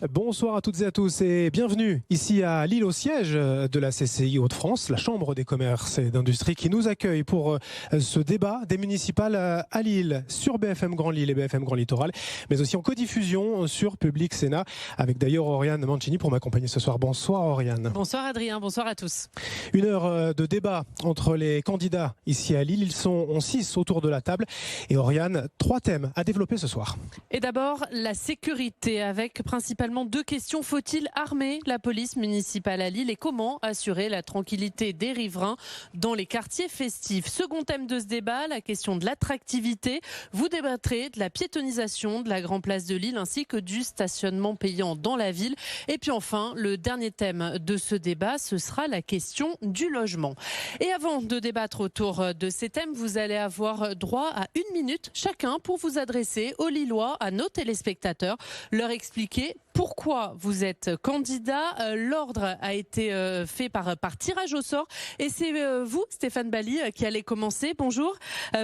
Bonsoir à toutes et à tous et bienvenue ici à Lille au siège de la CCI Hauts-de-France, la Chambre des commerces et d'industrie qui nous accueille pour ce débat des municipales à Lille sur BFM Grand Lille et BFM Grand Littoral, mais aussi en codiffusion sur Public Sénat avec d'ailleurs Oriane Mancini pour m'accompagner ce soir. Bonsoir Oriane. Bonsoir Adrien, bonsoir à tous. Une heure de débat entre les candidats ici à Lille. Ils sont 6 autour de la table et Oriane, 3 thèmes à développer ce soir. Et d'abord la sécurité avec principalement 2 questions. Faut-il armer la police municipale à Lille et comment assurer la tranquillité des riverains dans les quartiers festifs? Second thème de ce débat, la question de l'attractivité. Vous débattrez de la piétonisation de la Grand Place de Lille ainsi que du stationnement payant dans la ville. Et puis enfin, le dernier thème de ce débat, ce sera la question du logement. Et avant de débattre autour de ces thèmes, vous allez avoir droit à 1 minute chacun pour vous adresser aux Lillois, à nos téléspectateurs, leur expliquer pourquoi vous êtes candidat. L'ordre a été fait par tirage au sort et c'est vous, Stéphane Bally, qui allez commencer. Bonjour,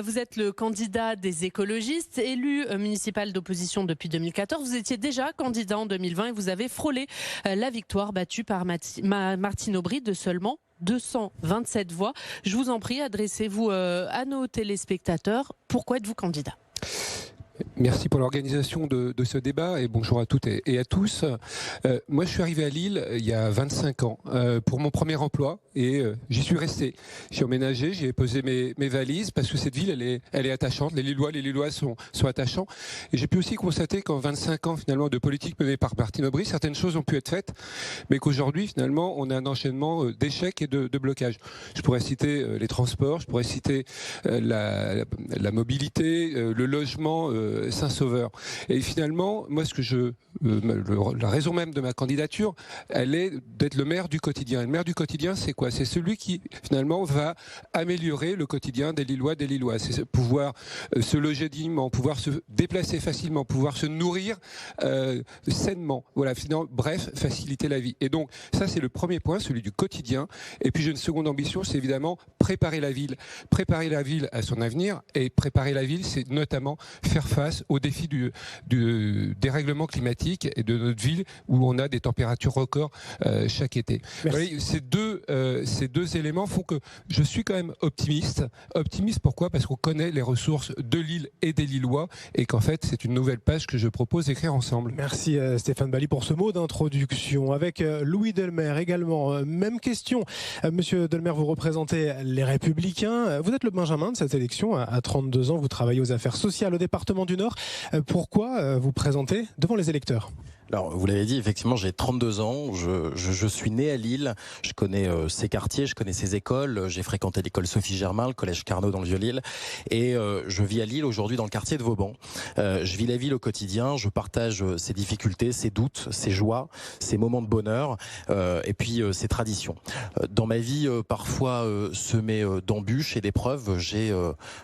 vous êtes le candidat des écologistes, élu municipal d'opposition depuis 2014. Vous étiez déjà candidat en 2020 et vous avez frôlé la victoire battue par Martine Aubry de seulement 227 voix. Je vous en prie, adressez-vous à nos téléspectateurs. Pourquoi êtes-vous candidat ? Merci pour l'organisation de ce débat et bonjour à toutes et à tous. Moi, je suis arrivé à Lille il y a 25 ans pour mon premier emploi et j'y suis resté. J'ai emménagé, j'ai posé mes valises parce que cette ville, elle est attachante. Les Lillois sont attachants. Et j'ai pu aussi constater qu'en 25 ans finalement de politique menée par Martine Aubry, certaines choses ont pu être faites, mais qu'aujourd'hui finalement, on a un enchaînement d'échecs et de blocages. Je pourrais citer les transports, je pourrais citer la mobilité, le logement. Saint-Sauveur. Et finalement, moi, la raison même de ma candidature, elle est d'être le maire du quotidien. Et le maire du quotidien, c'est quoi ? C'est celui qui, finalement, va améliorer le quotidien des Lillois, des Lilloises. C'est pouvoir se loger dignement, pouvoir se déplacer facilement, pouvoir se nourrir sainement. Voilà, finalement, bref, faciliter la vie. Et donc, ça, c'est le premier point, celui du quotidien. Et puis, j'ai une seconde ambition, c'est évidemment préparer la ville. Préparer la ville à son avenir. Et préparer la ville, c'est notamment faire face aux défis du dérèglement climatique et de notre ville où on a des températures records chaque été. Voyez, ces deux éléments font que je suis quand même optimiste. Optimiste pourquoi ? Parce qu'on connaît les ressources de Lille et des Lillois et qu'en fait c'est une nouvelle page que je propose d'écrire ensemble. Merci Stéphane Bally pour ce mot d'introduction. Avec Louis Delmer également, même question. Monsieur Delmer, vous représentez les Républicains. Vous êtes le Benjamin de cette élection. À 32 ans, vous travaillez aux affaires sociales au département du Nord. Pourquoi vous présentez devant les électeurs ? Alors, vous l'avez dit, effectivement, j'ai 32 ans, je suis né à Lille, je connais ces quartiers, je connais ces écoles, j'ai fréquenté l'école Sophie Germain, le collège Carnot dans le Vieux-Lille, et je vis à Lille aujourd'hui dans le quartier de Vauban. Je vis la ville au quotidien, je partage ses difficultés, ses doutes, ses joies, ses moments de bonheur, et puis ses traditions. Dans ma vie, parfois semée d'embûches et d'épreuves, j'ai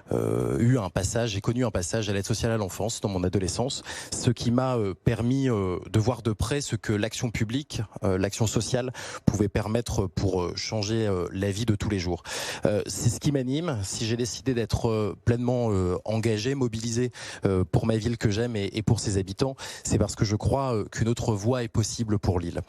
connu un passage à l'aide sociale à l'enfance dans mon adolescence, ce qui m'a permis de voir de près ce que l'action publique, l'action sociale pouvait permettre pour changer la vie de tous les jours. C'est ce qui m'anime. Si j'ai décidé d'être pleinement engagé, mobilisé pour ma ville que j'aime et pour ses habitants, c'est parce que je crois qu'une autre voie est possible pour Lille.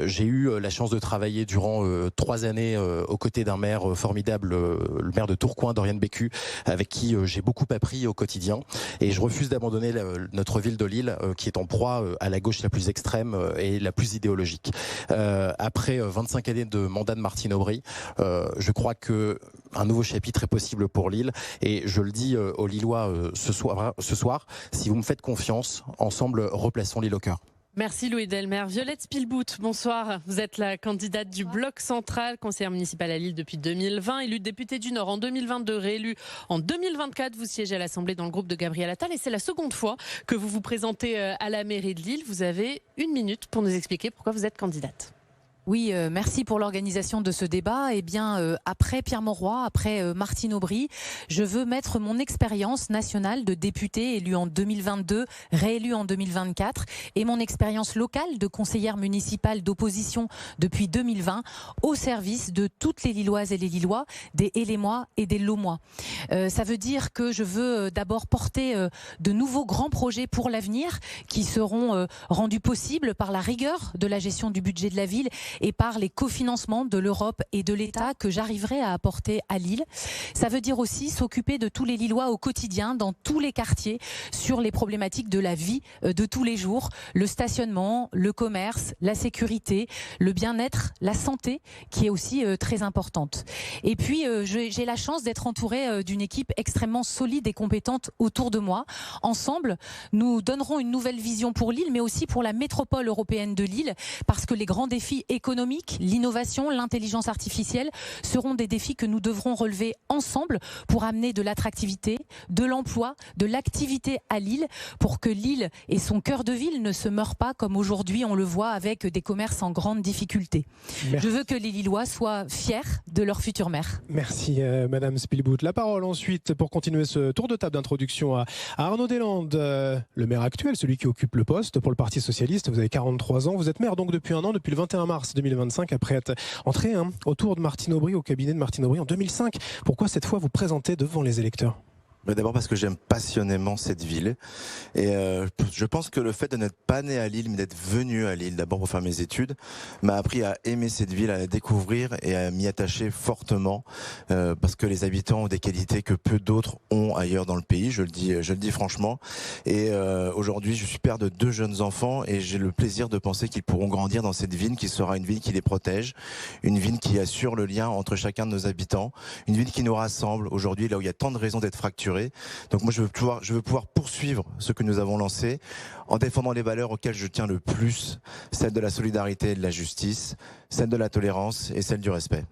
J'ai eu la chance de travailler durant 3 années aux côtés d'un maire formidable, le maire de Tourcoing, Dorian Bécu, avec qui j'ai beaucoup appris au quotidien. Et je refuse d'abandonner notre ville de Lille qui est en proie à la gauche la plus extrême et la plus idéologique. Après 25 années de mandat de Martine Aubry, je crois que un nouveau chapitre est possible pour Lille et je le dis aux Lillois ce soir, si vous me faites confiance, ensemble replaçons Lille au cœur. Merci Louis Delmer. Violette Spilbout, bonsoir. Vous êtes la candidate du Bloc Central, conseillère municipale à Lille depuis 2020, élue députée du Nord en 2022, réélue en 2024. Vous siégez à l'Assemblée dans le groupe de Gabriel Attal et c'est la seconde fois que vous vous présentez à la mairie de Lille. Vous avez 1 minute pour nous expliquer pourquoi vous êtes candidate. Oui, merci pour l'organisation de ce débat. Eh bien, après Pierre Mauroy, après Martine Aubry, je veux mettre mon expérience nationale de députée élue en 2022, réélue en 2024, et mon expérience locale de conseillère municipale d'opposition depuis 2020 au service de toutes les Lilloises et les Lillois, des Élémois et des Laumois. Ça veut dire que je veux d'abord porter de nouveaux grands projets pour l'avenir qui seront rendus possibles par la rigueur de la gestion du budget de la ville et par les cofinancements de l'Europe et de l'État que j'arriverai à apporter à Lille. Ça veut dire aussi s'occuper de tous les Lillois au quotidien, dans tous les quartiers, sur les problématiques de la vie de tous les jours, le stationnement, le commerce, la sécurité, le bien-être, la santé, qui est aussi très importante. Et puis, j'ai la chance d'être entourée d'une équipe extrêmement solide et compétente autour de moi. Ensemble, nous donnerons une nouvelle vision pour Lille, mais aussi pour la métropole européenne de Lille, parce que les grands défis économiques, l'innovation, l'intelligence artificielle seront des défis que nous devrons relever ensemble pour amener de l'attractivité, de l'emploi, de l'activité à Lille, pour que Lille et son cœur de ville ne se meurent pas comme aujourd'hui on le voit avec des commerces en grande difficulté. Merci. Je veux que les Lillois soient fiers de leur future maire. Merci Madame Spielbout. La parole ensuite pour continuer ce tour de table d'introduction à Arnaud Deslandes, le maire actuel, celui qui occupe le poste pour le Parti Socialiste. Vous avez 43 ans, vous êtes maire donc depuis un an, depuis le 21 mars 2025, après être entré autour de Martine Aubry, au cabinet de Martine Aubry en 2005. Pourquoi cette fois vous présentez devant les électeurs ? D'abord parce que j'aime passionnément cette ville et je pense que le fait de n'être pas né à Lille mais d'être venu à Lille d'abord pour faire mes études m'a appris à aimer cette ville, à la découvrir et à m'y attacher fortement parce que les habitants ont des qualités que peu d'autres ont ailleurs dans le pays, je le dis franchement. Et aujourd'hui je suis père de 2 jeunes enfants et j'ai le plaisir de penser qu'ils pourront grandir dans cette ville qui sera une ville qui les protège, une ville qui assure le lien entre chacun de nos habitants, une ville qui nous rassemble aujourd'hui là où il y a tant de raisons d'être fracturés. Donc moi je veux pouvoir poursuivre ce que nous avons lancé en défendant les valeurs auxquelles je tiens le plus, celle de la solidarité et de la justice, celle de la tolérance et celle du respect.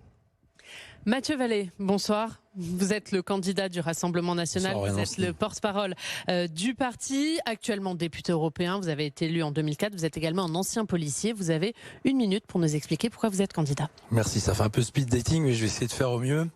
Mathieu Vallée, bonsoir. Vous êtes le candidat du Rassemblement national, bonsoir, vous êtes le porte-parole du parti, actuellement député européen, vous avez été élu en 2004, vous êtes également un ancien policier. Vous avez 1 minute pour nous expliquer pourquoi vous êtes candidat. Merci, ça fait un peu speed dating mais je vais essayer de faire au mieux.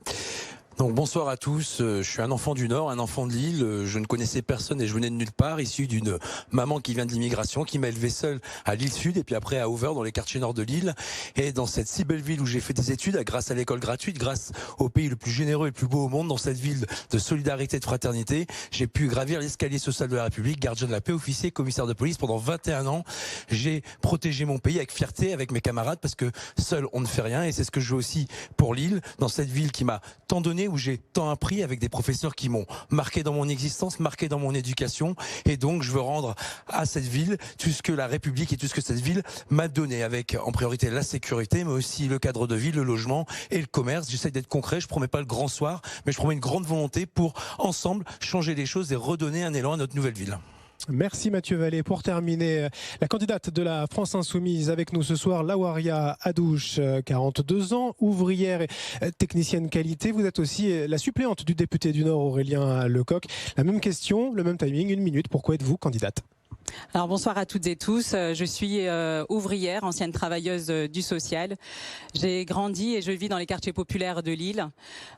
Donc bonsoir à tous, je suis un enfant du Nord, un enfant de Lille, je ne connaissais personne et je venais de nulle part, issu d'une maman qui vient de l'immigration, qui m'a élevé seul à Lille Sud et puis après à Over dans les quartiers nord de Lille. Et dans cette si belle ville où j'ai fait des études, grâce à l'école gratuite, grâce au pays le plus généreux et le plus beau au monde, dans cette ville de solidarité et de fraternité, j'ai pu gravir l'escalier social de la République, gardien de la paix, officier, commissaire de police pendant 21 ans. J'ai protégé mon pays avec fierté, avec mes camarades, parce que seul on ne fait rien et c'est ce que je veux aussi pour Lille, dans cette ville qui m'a tant donné, où j'ai tant appris avec des professeurs qui m'ont marqué dans mon existence, marqué dans mon éducation. Et donc, je veux rendre à cette ville tout ce que la République et tout ce que cette ville m'a donné, avec en priorité la sécurité, mais aussi le cadre de vie, le logement et le commerce. J'essaie d'être concret, je promets pas le grand soir, mais je promets une grande volonté pour, ensemble, changer les choses et redonner un élan à notre nouvelle ville. Merci Mathieu Vallée. Pour terminer, la candidate de la France Insoumise avec nous ce soir, Lawaria Adouche, 42 ans, ouvrière et technicienne qualité. Vous êtes aussi la suppléante du député du Nord Aurélien Lecoq. La même question, le même timing, 1 minute. Pourquoi êtes-vous candidate ? Alors bonsoir à toutes et tous, je suis ouvrière, ancienne travailleuse du social. J'ai grandi et je vis dans les quartiers populaires de Lille.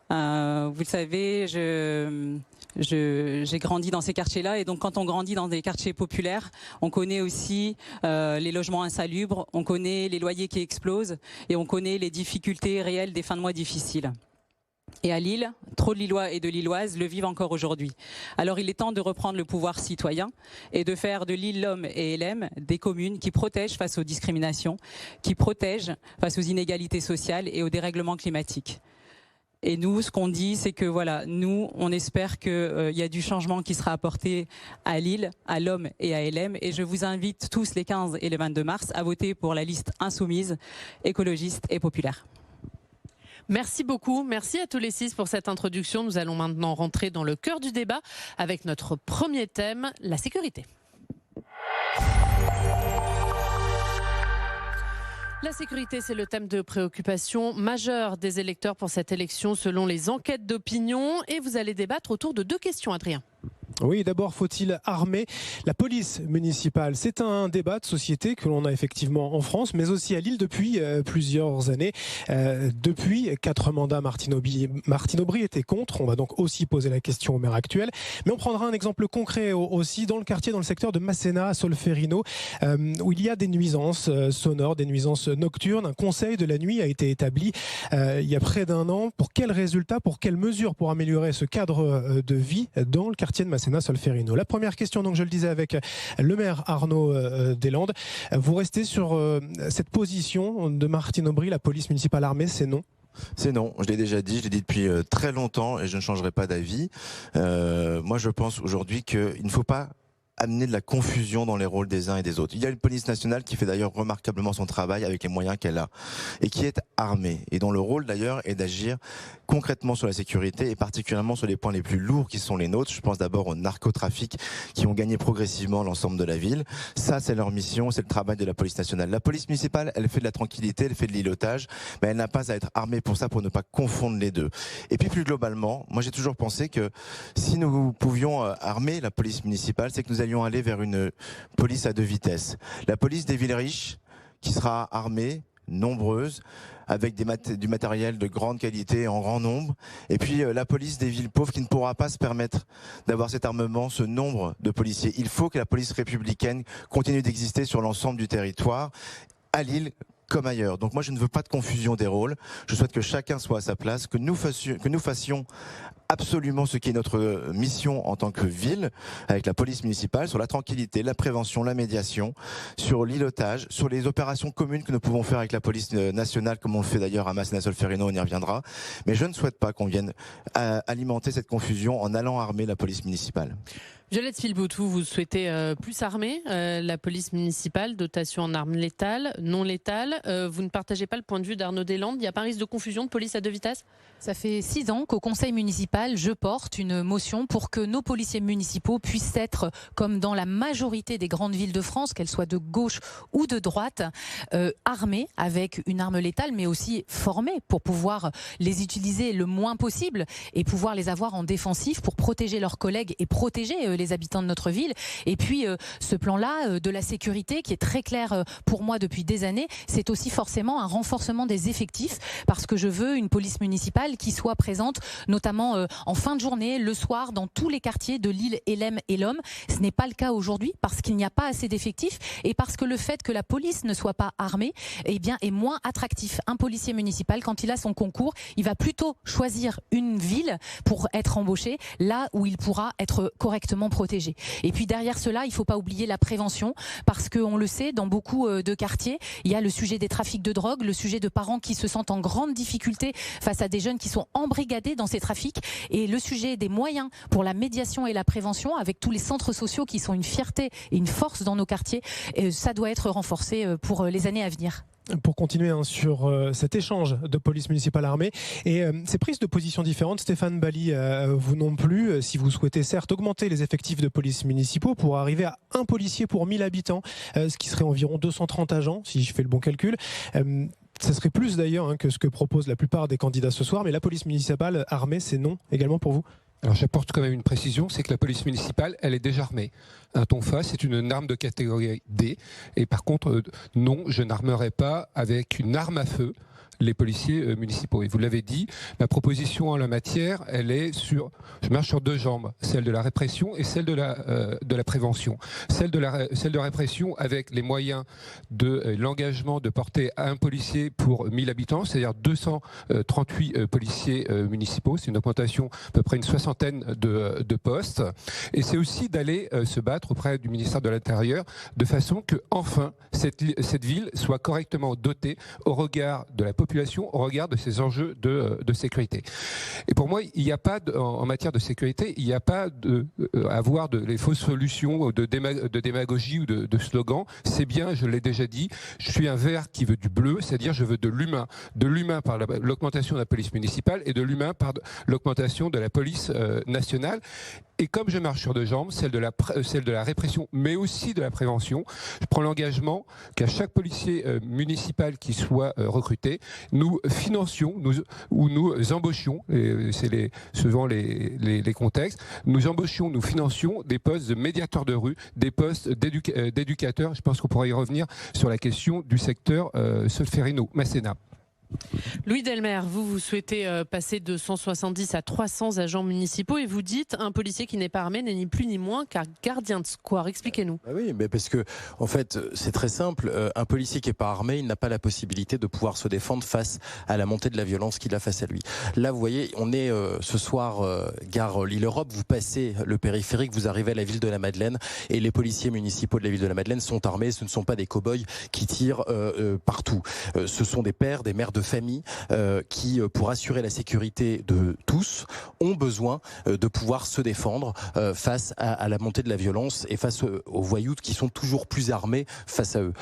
Vous le savez, j'ai grandi dans ces quartiers-là et donc quand on grandit dans des quartiers populaires, on connaît aussi les logements insalubres, on connaît les loyers qui explosent et on connaît les difficultés réelles des fins de mois difficiles. Et à Lille, trop de Lillois et de Lilloises le vivent encore aujourd'hui. Alors il est temps de reprendre le pouvoir citoyen et de faire de Lille, l'Homme et LM des communes qui protègent face aux discriminations, qui protègent face aux inégalités sociales et au dérèglement climatique. Et nous, ce qu'on dit, c'est que voilà, nous, on espère qu'il y a du changement qui sera apporté à Lille, à l'Homme et à LM. Et je vous invite tous les 15 et le 22 mars à voter pour la liste insoumise, écologiste et populaire. Merci beaucoup. Merci à tous les 6 pour cette introduction. Nous allons maintenant rentrer dans le cœur du débat avec notre premier thème, la sécurité. La sécurité, c'est le thème de préoccupation majeur des électeurs pour cette élection selon les enquêtes d'opinion. Et vous allez débattre autour de 2 questions, Adrien. Oui, d'abord, faut-il armer la police municipale? C'est un débat de société que l'on a effectivement en France, mais aussi à Lille depuis plusieurs années. Depuis 4 mandats, Martine Aubry était contre. On va donc aussi poser la question au maire actuel. Mais on prendra un exemple concret aussi dans le quartier, dans le secteur de Masséna, à Solferino, où il y a des nuisances sonores, des nuisances nocturnes. Un conseil de la nuit a été établi il y a près d'1 an. Pour quels résultats, pour quelles mesures pour améliorer ce cadre de vie dans le quartier de Masséna Solferino? La première question, donc je le disais avec le maire Arnaud Deslandes, vous restez sur cette position de Martine Aubry, la police municipale armée, c'est non? C'est non, je l'ai déjà dit, je l'ai dit depuis très longtemps et je ne changerai pas d'avis. Moi je pense aujourd'hui qu'il ne faut pas amener de la confusion dans les rôles des uns et des autres. Il y a une police nationale qui fait d'ailleurs remarquablement son travail avec les moyens qu'elle a et qui est armée et dont le rôle d'ailleurs est d'agir concrètement sur la sécurité et particulièrement sur les points les plus lourds qui sont les nôtres. Je pense d'abord au narcotrafic qui ont gagné progressivement l'ensemble de la ville. Ça, c'est leur mission, c'est le travail de la police nationale. La police municipale, elle fait de la tranquillité, elle fait de l'îlotage, mais elle n'a pas à être armée pour ça, pour ne pas confondre les deux. Et puis plus globalement, moi j'ai toujours pensé que si nous pouvions armer la police municipale, c'est que nous allions aller vers une police à 2 vitesses. La police des villes riches, qui sera armée, nombreuse, avec du matériel de grande qualité en grand nombre, et puis la police des villes pauvres qui ne pourra pas se permettre d'avoir cet armement, ce nombre de policiers. Il faut que la police républicaine continue d'exister sur l'ensemble du territoire, à Lille comme ailleurs. Donc moi je ne veux pas de confusion des rôles, je souhaite que chacun soit à sa place, que nous fassions absolument ce qui est notre mission en tant que ville, avec la police municipale, sur la tranquillité, la prévention, la médiation, sur l'îlotage, sur les opérations communes que nous pouvons faire avec la police nationale, comme on le fait d'ailleurs à Masséna Solferino, on y reviendra. Mais je ne souhaite pas qu'on vienne alimenter cette confusion en allant armer la police municipale. Violette Philboutou, vous souhaitez plus armer la police municipale, dotation en armes létales, non létales. Vous ne partagez pas le point de vue d'Arnaud Deslandes. Il n'y a pas un risque de confusion de police à 2 vitesses? Ça fait 6 ans qu'au conseil municipal, je porte une motion pour que nos policiers municipaux puissent être, comme dans la majorité des grandes villes de France, qu'elles soient de gauche ou de droite, armés avec une arme létale, mais aussi formés pour pouvoir les utiliser le moins possible et pouvoir les avoir en défensif pour protéger leurs collègues et protéger les habitants de notre ville. Et puis ce plan-là de la sécurité qui est très clair pour moi depuis des années, c'est aussi forcément un renforcement des effectifs parce que je veux une police municipale qui soit présente notamment en fin de journée, le soir, dans tous les quartiers de Lille, Hélène et l'Homme. Ce n'est pas le cas aujourd'hui parce qu'il n'y a pas assez d'effectifs et parce que le fait que la police ne soit pas armée est moins attractif. Un policier municipal, quand il a son concours, il va plutôt choisir une ville pour être embauché là où il pourra être correctement protégé. Et puis derrière cela, il ne faut pas oublier la prévention parce qu'on le sait, dans beaucoup de quartiers, il y a le sujet des trafics de drogue, le sujet de parents qui se sentent en grande difficulté face à des jeunes qui sont embrigadés dans ces trafics et le sujet des moyens pour la médiation et la prévention avec tous les centres sociaux qui sont une fierté et une force dans nos quartiers, ça doit être renforcé pour les années à venir. Pour continuer sur cet échange de police municipale armée et ces prises de position différentes, Stéphane Bally, vous non plus, si vous souhaitez certes augmenter les effectifs de police municipaux pour arriver à 1 policier pour 1000 habitants, ce qui serait environ 230 agents, si je fais le bon calcul. Ça serait plus d'ailleurs que ce que proposent la plupart des candidats ce soir, mais la police municipale armée, c'est non également pour vous? Alors j'apporte quand même une précision, c'est que la police municipale, elle est déjà armée. Un tonfa, c'est une arme de catégorie D. Et par contre, non, je n'armerai pas avec une arme à feu les policiers municipaux. Et vous l'avez dit, ma proposition en la matière, je marche sur 2 jambes, celle de la répression et celle de la prévention. Celle de répression avec les moyens de l'engagement de porter 1 policier pour 1000 habitants, c'est-à-dire 238 policiers municipaux. C'est une augmentation à peu près une 60aine de postes. Et c'est aussi d'aller se battre auprès du ministère de l'Intérieur de façon que enfin cette ville soit correctement dotée au regard de la population, au regard de ces enjeux de sécurité. Et pour moi, il n'y a pas en matière de sécurité, il n'y a pas à avoir les fausses solutions de démagogie ou de slogans. C'est bien, je l'ai déjà dit, je suis un vert qui veut du bleu, c'est-à-dire je veux de l'humain par l'augmentation de la police municipale et de l'humain par l'augmentation de la police nationale. Et comme je marche sur deux jambes, celle de la répression, mais aussi de la prévention, je prends l'engagement qu'à chaque policier municipal qui soit recruté, nous financions nous embauchions, c'est selon les contextes, nous financions des postes de médiateurs de rue, des postes d'éducateurs. Je pense qu'on pourra y revenir sur la question du secteur Solferino-Masséna. Louis Delmer, vous souhaitez passer de 170 à 300 agents municipaux et vous dites un policier qui n'est pas armé n'est ni plus ni moins qu'un gardien de square. Expliquez-nous. Oui, mais parce que en fait c'est très simple. Un policier qui n'est pas armé, il n'a pas la possibilité de pouvoir se défendre face à la montée de la violence qu'il a face à lui. Là, vous voyez, on est ce soir gare Lille-Europe. Vous passez le périphérique, vous arrivez à la ville de la Madeleine et les policiers municipaux de la ville de la Madeleine sont armés. Ce ne sont pas des cow-boys qui tirent partout. Ce sont des pères, des mères de famille qui, pour assurer la sécurité de tous, ont besoin de pouvoir se défendre face à la montée de la violence et face aux voyous qui sont toujours plus armés face à eux.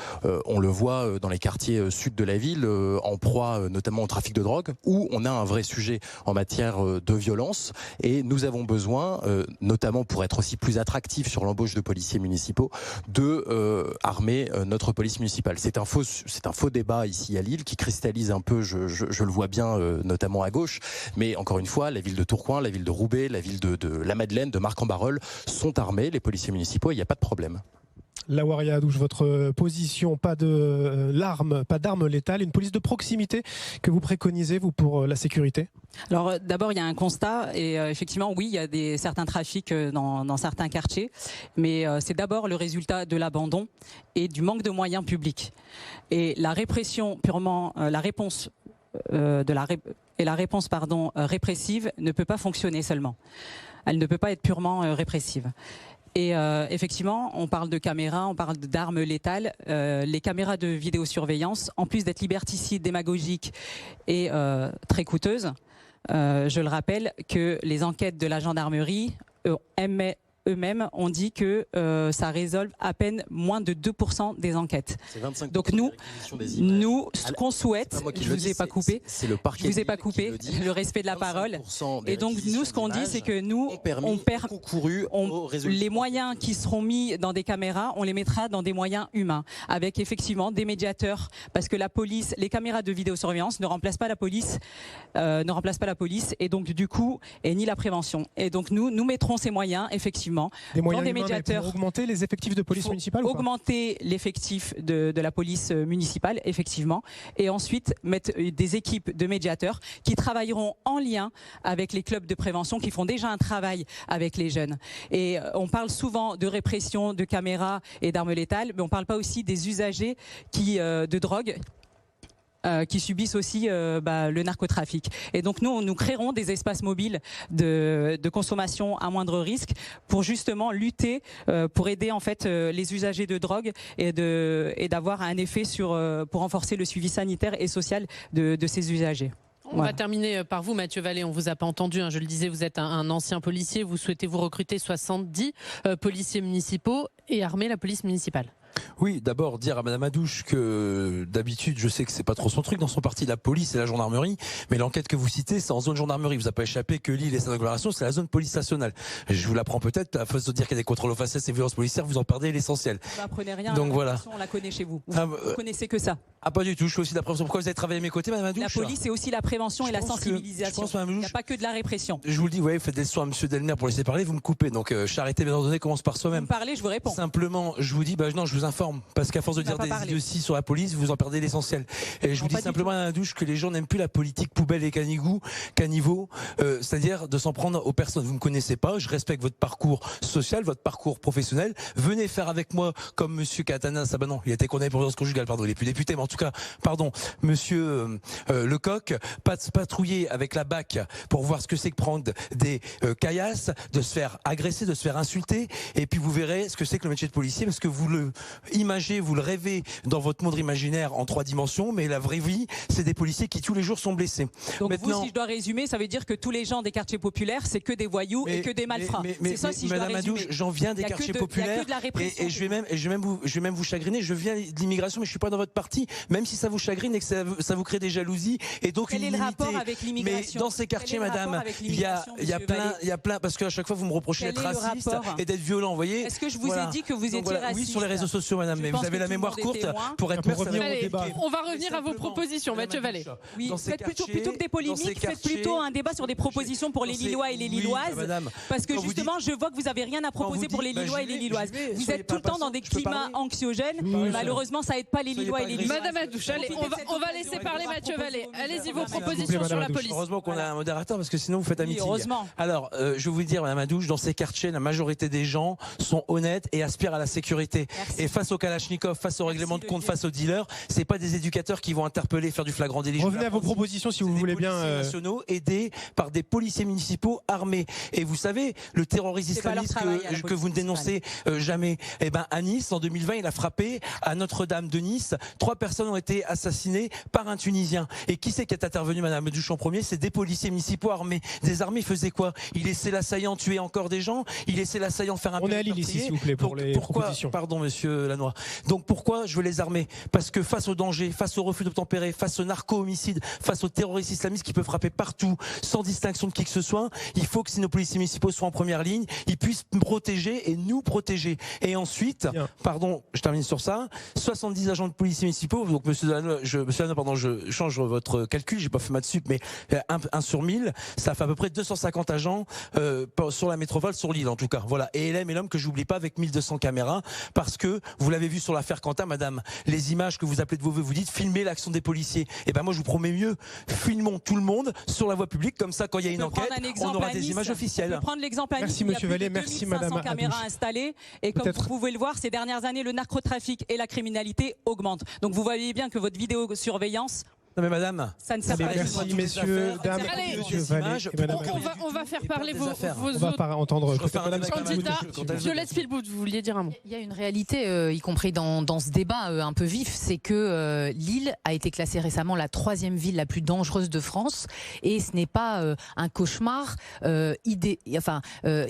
On le voit dans les quartiers sud de la ville, en proie notamment au trafic de drogue, où on a un vrai sujet en matière de violence et nous avons besoin, notamment pour être aussi plus attractifs sur l'embauche de policiers municipaux, de armer notre police municipale. C'est un faux débat ici à Lille qui cristallise un peu, je le vois bien, notamment à gauche, mais encore une fois, la ville de Tourcoing, la ville de Roubaix, la ville de la Madeleine, de Marc-en-Barœul sont armés, les policiers municipaux, il n'y a pas de problème. Lawaria Adouche, votre position, pas d'armes létales, une police de proximité que vous préconisez, vous, pour la sécurité? Alors d'abord, il y a un constat et effectivement, oui, il y a certains trafics dans certains quartiers, mais c'est d'abord le résultat de l'abandon et du manque de moyens publics. Et la répression purement, la réponse répressive ne peut pas fonctionner seulement. Elle ne peut pas être purement répressive. Et effectivement, on parle de caméras, on parle d'armes létales. Les caméras de vidéosurveillance, en plus d'être liberticides, démagogiques et très coûteuses, je le rappelle que les enquêtes de la gendarmerie eux-mêmes ont dit que ça résolve à peine moins de 2% des enquêtes. Donc nous, ce qu'on souhaite, je vous ai pas coupé, je vous ai pas coupé, le respect de la parole. Et donc nous, ce qu'on dit, c'est que nous, les moyens qui seront mis dans des caméras, on les mettra dans des moyens humains, avec effectivement des médiateurs, parce que la police, les caméras de vidéosurveillance ne remplacent pas la police, et donc du coup, et ni la prévention. Et donc nous mettrons ces moyens, effectivement, des moyens dans des médiateurs. Pour augmenter les effectifs de police municipale ou pas ? Augmenter l'effectif de la police municipale, effectivement, et ensuite mettre des équipes de médiateurs qui travailleront en lien avec les clubs de prévention qui font déjà un travail avec les jeunes. Et on parle souvent de répression, de caméras et d'armes létales, mais on ne parle pas aussi des usagers de drogue qui subissent aussi le narcotrafic. Et donc nous créerons des espaces mobiles de consommation à moindre risque pour justement lutter, pour aider en fait les usagers de drogue et d'avoir un effet pour renforcer le suivi sanitaire et social de ces usagers. On va terminer par vous, Mathieu Vallée. On vous a pas entendu, je le disais, vous êtes un ancien policier. Vous souhaitez vous recruter 70 policiers municipaux et armer la police municipale. Oui, d'abord dire à Madame Adouche que d'habitude, je sais que c'est pas trop son truc dans son parti, la police et la gendarmerie, mais l'enquête que vous citez, c'est en zone gendarmerie. Vous a pas échappé que Lille et sa agglomération, c'est la zone police nationale. Je vous l'apprends peut-être, à force de dire qu'il y a des contrôles aux faciès et violences policières, vous en perdez l'essentiel. Vous n'apprenez rien. Donc voilà. On la connaît chez vous. Vous connaissez que ça. Ah, pas du tout. Je suis aussi de la prévention. Pourquoi vous avez travaillé à mes côtés, Madame Adouche? La police, c'est aussi la prévention et la sensibilisation. Il n'y a pas que de la répression. Je vous le dis, vous faites des soins à Monsieur Delmer pour laisser parler, vous me coupez. Donc charité bien ordonnée commence par soi-même. Vous me parlez, je vous réponds. Simplement, je vous dis, non, je vous informe, parce qu'à force de dire des idioties sur la police, vous en perdez l'essentiel. Et je vous dis simplement à la douche que les gens n'aiment plus la politique poubelle et caniveau, c'est-à-dire de s'en prendre aux personnes. Vous me connaissez pas, je respecte votre parcours social, votre parcours professionnel. Venez faire avec moi comme Monsieur Katana, non, il a été condamné pour violence conjugale, pardon, il est plus député, mais en tout cas, pardon, Monsieur Lecoq, patrouiller avec la BAC pour voir ce que c'est que prendre des caillasses, de se faire agresser, de se faire insulter, et puis vous verrez ce que c'est que le métier de policier, parce que vous le imagé, vous le rêvez dans votre monde imaginaire en 3 dimensions, mais la vraie vie, c'est des policiers qui tous les jours sont blessés. Donc Maintenant, vous, si je dois résumer, ça veut dire que tous les gens des quartiers populaires, c'est que des voyous et que des malfrats. C'est ça, si je dois Madame résumer. Adouche, j'en viens des quartiers populaires et je vais même vous chagriner. Je viens de l'immigration, mais je suis pas dans votre parti, même si ça vous chagrine et que ça vous crée des jalousies et donc Quel une est le inimité. rapport avec l'immigration? Mais dans ces quartiers, madame, il y a plein, parce qu'à chaque fois vous me reprochez d'être raciste et d'être violent, vous voyez. Est-ce que je vous ai dit que vous étiez raciste? Oui, sur les réseaux sociaux, madame, mais vous avez la mémoire courte pour être Pour revenir au débat. On va revenir à vos propositions, Mathieu Vallée. Oui, faites plutôt que des polémiques, faites plutôt un débat sur des propositions pour les Lillois et les Lilloises. Parce que justement, je vois que vous n'avez rien à proposer pour les Lillois et les Lilloises. Vous êtes tout le temps dans des climats anxiogènes. Malheureusement, ça aide pas les Lillois et les Lilloises. Madame Adouche, allez, on va laisser parler Mathieu Vallée. Allez-y, vos propositions sur la police. Heureusement qu'on a un modérateur parce que sinon vous faites un meeting. Heureusement. Alors, je vais vous dire, madame Adouche, dans ces quartiers, la majorité des gens sont honnêtes et aspirent à la sécurité. Merci. Et face au Kalachnikov, face au règlement de compte, face aux dealers, c'est pas des éducateurs qui vont interpeller, faire du flagrant délit. Revenez à vos propositions si vous voulez bien. Des policiers nationaux aidés par des policiers municipaux armés. Et vous savez, le terrorisme islamiste que vous ne dénoncez jamais. Eh ben, à Nice, en 2020, il a frappé à Notre-Dame de Nice. 3 personnes ont été assassinées par un Tunisien. Et qui c'est qui est intervenu, madame Adouche, en premier? C'est des policiers municipaux armés. Des armées faisaient quoi? Il laissait l'assaillant tuer encore des gens. Il laissait l'assaillant faire un. On est à Lille ici, s'il vous plaît, pour les propositions. Pardon, monsieur Lannoy. Donc pourquoi je veux les armer? Parce que face au danger, face au refus d'obtempérer, face au narco-homicide, face aux terroristes islamistes qui peuvent frapper partout, sans distinction de qui que ce soit, il faut que si nos policiers municipaux soient en première ligne, ils puissent protéger et nous protéger. Et ensuite, pardon, je termine sur ça, 70 agents de policiers municipaux, donc monsieur Lannoy, pardon, je change votre calcul, j'ai pas fait maths sup, mais 1 sur 1000, ça fait à peu près 250 agents sur la métropole, sur l'île en tout cas. Voilà. Et LM et l'homme que j'oublie pas avec 1200 caméras, parce que vous l'avez vu sur l'affaire Quentin, madame, les images que vous appelez de vos voeux, vous dites filmer l'action des policiers. Et ben moi je vous promets mieux, filmons tout le monde sur la voie publique, comme ça quand il y a une enquête, on aura des images officielles. On peut prendre l'exemple à Nice. Merci monsieur Vallée, merci madame Adouche. Caméras installées et comme vous pouvez le voir, ces dernières années, le narcotrafic et la criminalité augmentent. Donc vous voyez bien que votre vidéosurveillance. Non mais madame, ça ne sert pas. Merci messieurs, dames, monsieur Vallée et madame. On va faire parler vos On va pas entendre madame candidats. Violette Spielbout, vous vouliez dire un mot? Il y a une réalité, y compris dans ce débat un peu vif, c'est que Lille a été classée récemment la 3e ville la plus dangereuse de France, et ce n'est pas un cauchemar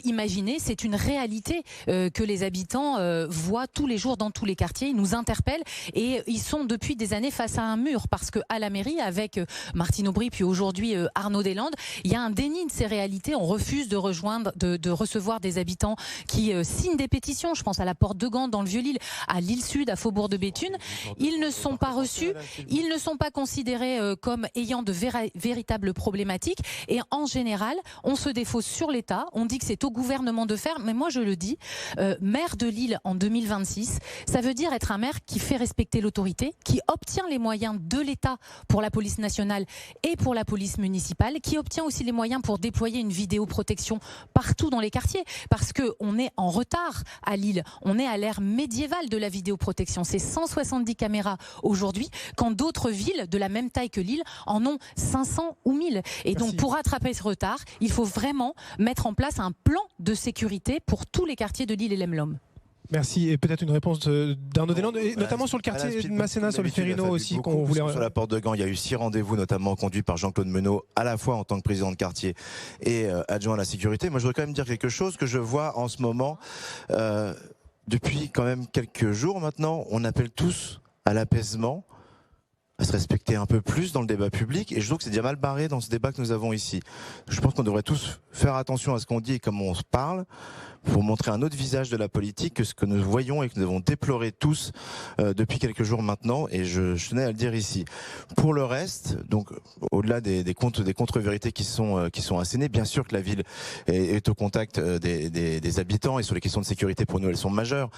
imaginé, c'est une réalité que les habitants voient tous les jours dans tous les quartiers. Ils nous interpellent et ils sont depuis des années face à un mur, parce que à la mairie, avec Martine Aubry puis aujourd'hui Arnaud Deslandes, il y a un déni de ces réalités. On refuse de recevoir des habitants qui signent des pétitions. Je pense à la Porte de Gand dans le Vieux-Lille, à Lille-Sud, à Faubourg de Béthune. Ils ne sont pas reçus, ils ne sont pas considérés comme ayant de véritables problématiques, et en général, on se défausse sur l'État, on dit que c'est au gouvernement de faire, mais moi je le dis, maire de Lille en 2026, ça veut dire être un maire qui fait respecter l'autorité, qui obtient les moyens de l'État pour la police nationale et pour la police municipale, qui obtient aussi les moyens pour déployer une vidéoprotection partout dans les quartiers, parce qu'on est en retard à Lille, on est à l'ère médiévale de la vidéoprotection. C'est 170 caméras aujourd'hui, quand d'autres villes de la même taille que Lille en ont 500 ou 1000. Et donc pour rattraper ce retard, il faut vraiment mettre en place un plan de sécurité pour tous les quartiers de Lille et l'Emelom. Merci, et peut-être une réponse d'Arnaud Deslandes, et notamment sur le quartier de Masséna, sur le Ferrino aussi, qu'on voulait. Sur la Porte de Gand, il y a eu 6 rendez-vous, notamment conduits par Jean-Claude Menot, à la fois en tant que président de quartier et adjoint à la sécurité. Moi, je voudrais quand même dire quelque chose que je vois en ce moment, depuis quand même quelques jours maintenant. On appelle tous à l'apaisement, à se respecter un peu plus dans le débat public, et je trouve que c'est déjà mal barré dans ce débat que nous avons ici. Je pense qu'on devrait tous faire attention à ce qu'on dit et comment on se parle, pour montrer un autre visage de la politique que ce que nous voyons et que nous avons déploré tous depuis quelques jours maintenant, et je tenais à le dire ici. Pour le reste, donc au-delà des contre-vérités qui sont assénées, bien sûr que la ville est au contact des habitants, et sur les questions de sécurité, pour nous elles sont majeures.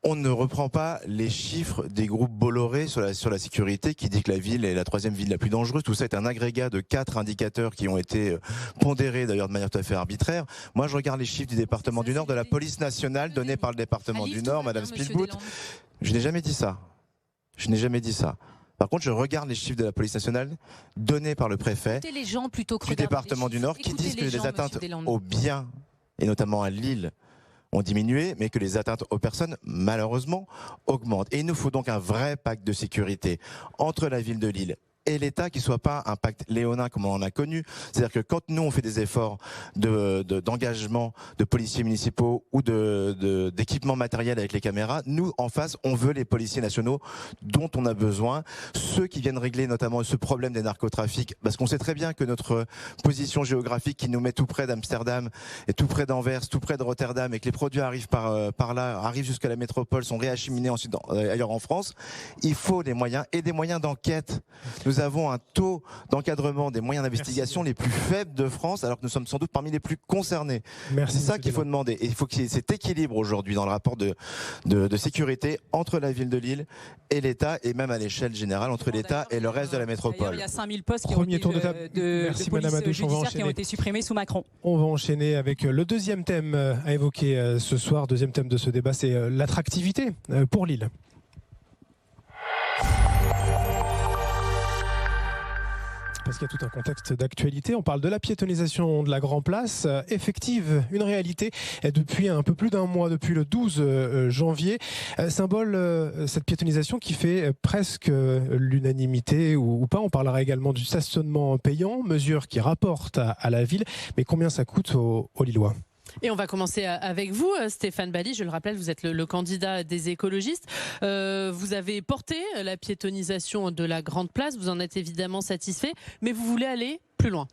On ne reprend pas les chiffres des groupes Bolloré sur la sécurité, qui dit que la ville est la 3e ville la plus dangereuse. Tout ça est un agrégat de 4 indicateurs qui ont été pondérés d'ailleurs de manière tout à fait arbitraire. Moi, je regarde les chiffres du département du Nord, de la police nationale donnés par le département du Nord, madame Spielbout. Je n'ai jamais dit ça. Je n'ai jamais dit ça. Par contre, je regarde les chiffres de la police nationale donnés par le préfet les gens plutôt que du département du Nord, qui disent que les atteintes aux biens, et notamment à Lille, ont diminué, mais que les atteintes aux personnes, malheureusement, augmentent. Et il nous faut donc un vrai pacte de sécurité entre la ville de Lille et l'État, qui soit pas un pacte léonin comme on en a connu. C'est-à-dire que quand nous on fait des efforts d'engagement de policiers municipaux ou d'équipements matériels avec les caméras, nous en face on veut les policiers nationaux dont on a besoin, ceux qui viennent régler notamment ce problème des narcotrafics, parce qu'on sait très bien que notre position géographique qui nous met tout près d'Amsterdam et tout près d'Anvers, tout près de Rotterdam, et que les produits arrivent par là, arrivent jusqu'à la métropole, sont réacheminés ensuite ailleurs en France, il faut des moyens et des moyens d'enquête. Nous avons un taux d'encadrement des moyens d'investigation les plus faibles de France, alors que nous sommes sans doute parmi les plus concernés. C'est ça qu'il faut demander. Et il faut qu'il y ait cet équilibre aujourd'hui dans le rapport de sécurité entre la ville de Lille et l'État, et même à l'échelle générale entre l'État et le reste de la métropole. Il y a 5000 postes qui ont été qui ont été supprimés sous Macron. On va enchaîner avec le deuxième thème à évoquer ce soir. Deuxième thème de ce débat, c'est l'attractivité pour Lille. Parce qu'il y a tout un contexte d'actualité. On parle de la piétonisation de la Grand Place, effective, une réalité depuis un peu plus d'un mois, depuis le 12 janvier. Symbole, cette piétonisation qui fait presque l'unanimité ou pas. On parlera également du stationnement payant, mesure qui rapporte à la ville. Mais combien ça coûte aux Lillois ? Et on va commencer avec vous, Stéphane Bally. Je le rappelle, vous êtes le candidat des écologistes. Vous avez porté la piétonisation de la Grande Place. Vous en êtes évidemment satisfait, mais vous voulez aller plus loin.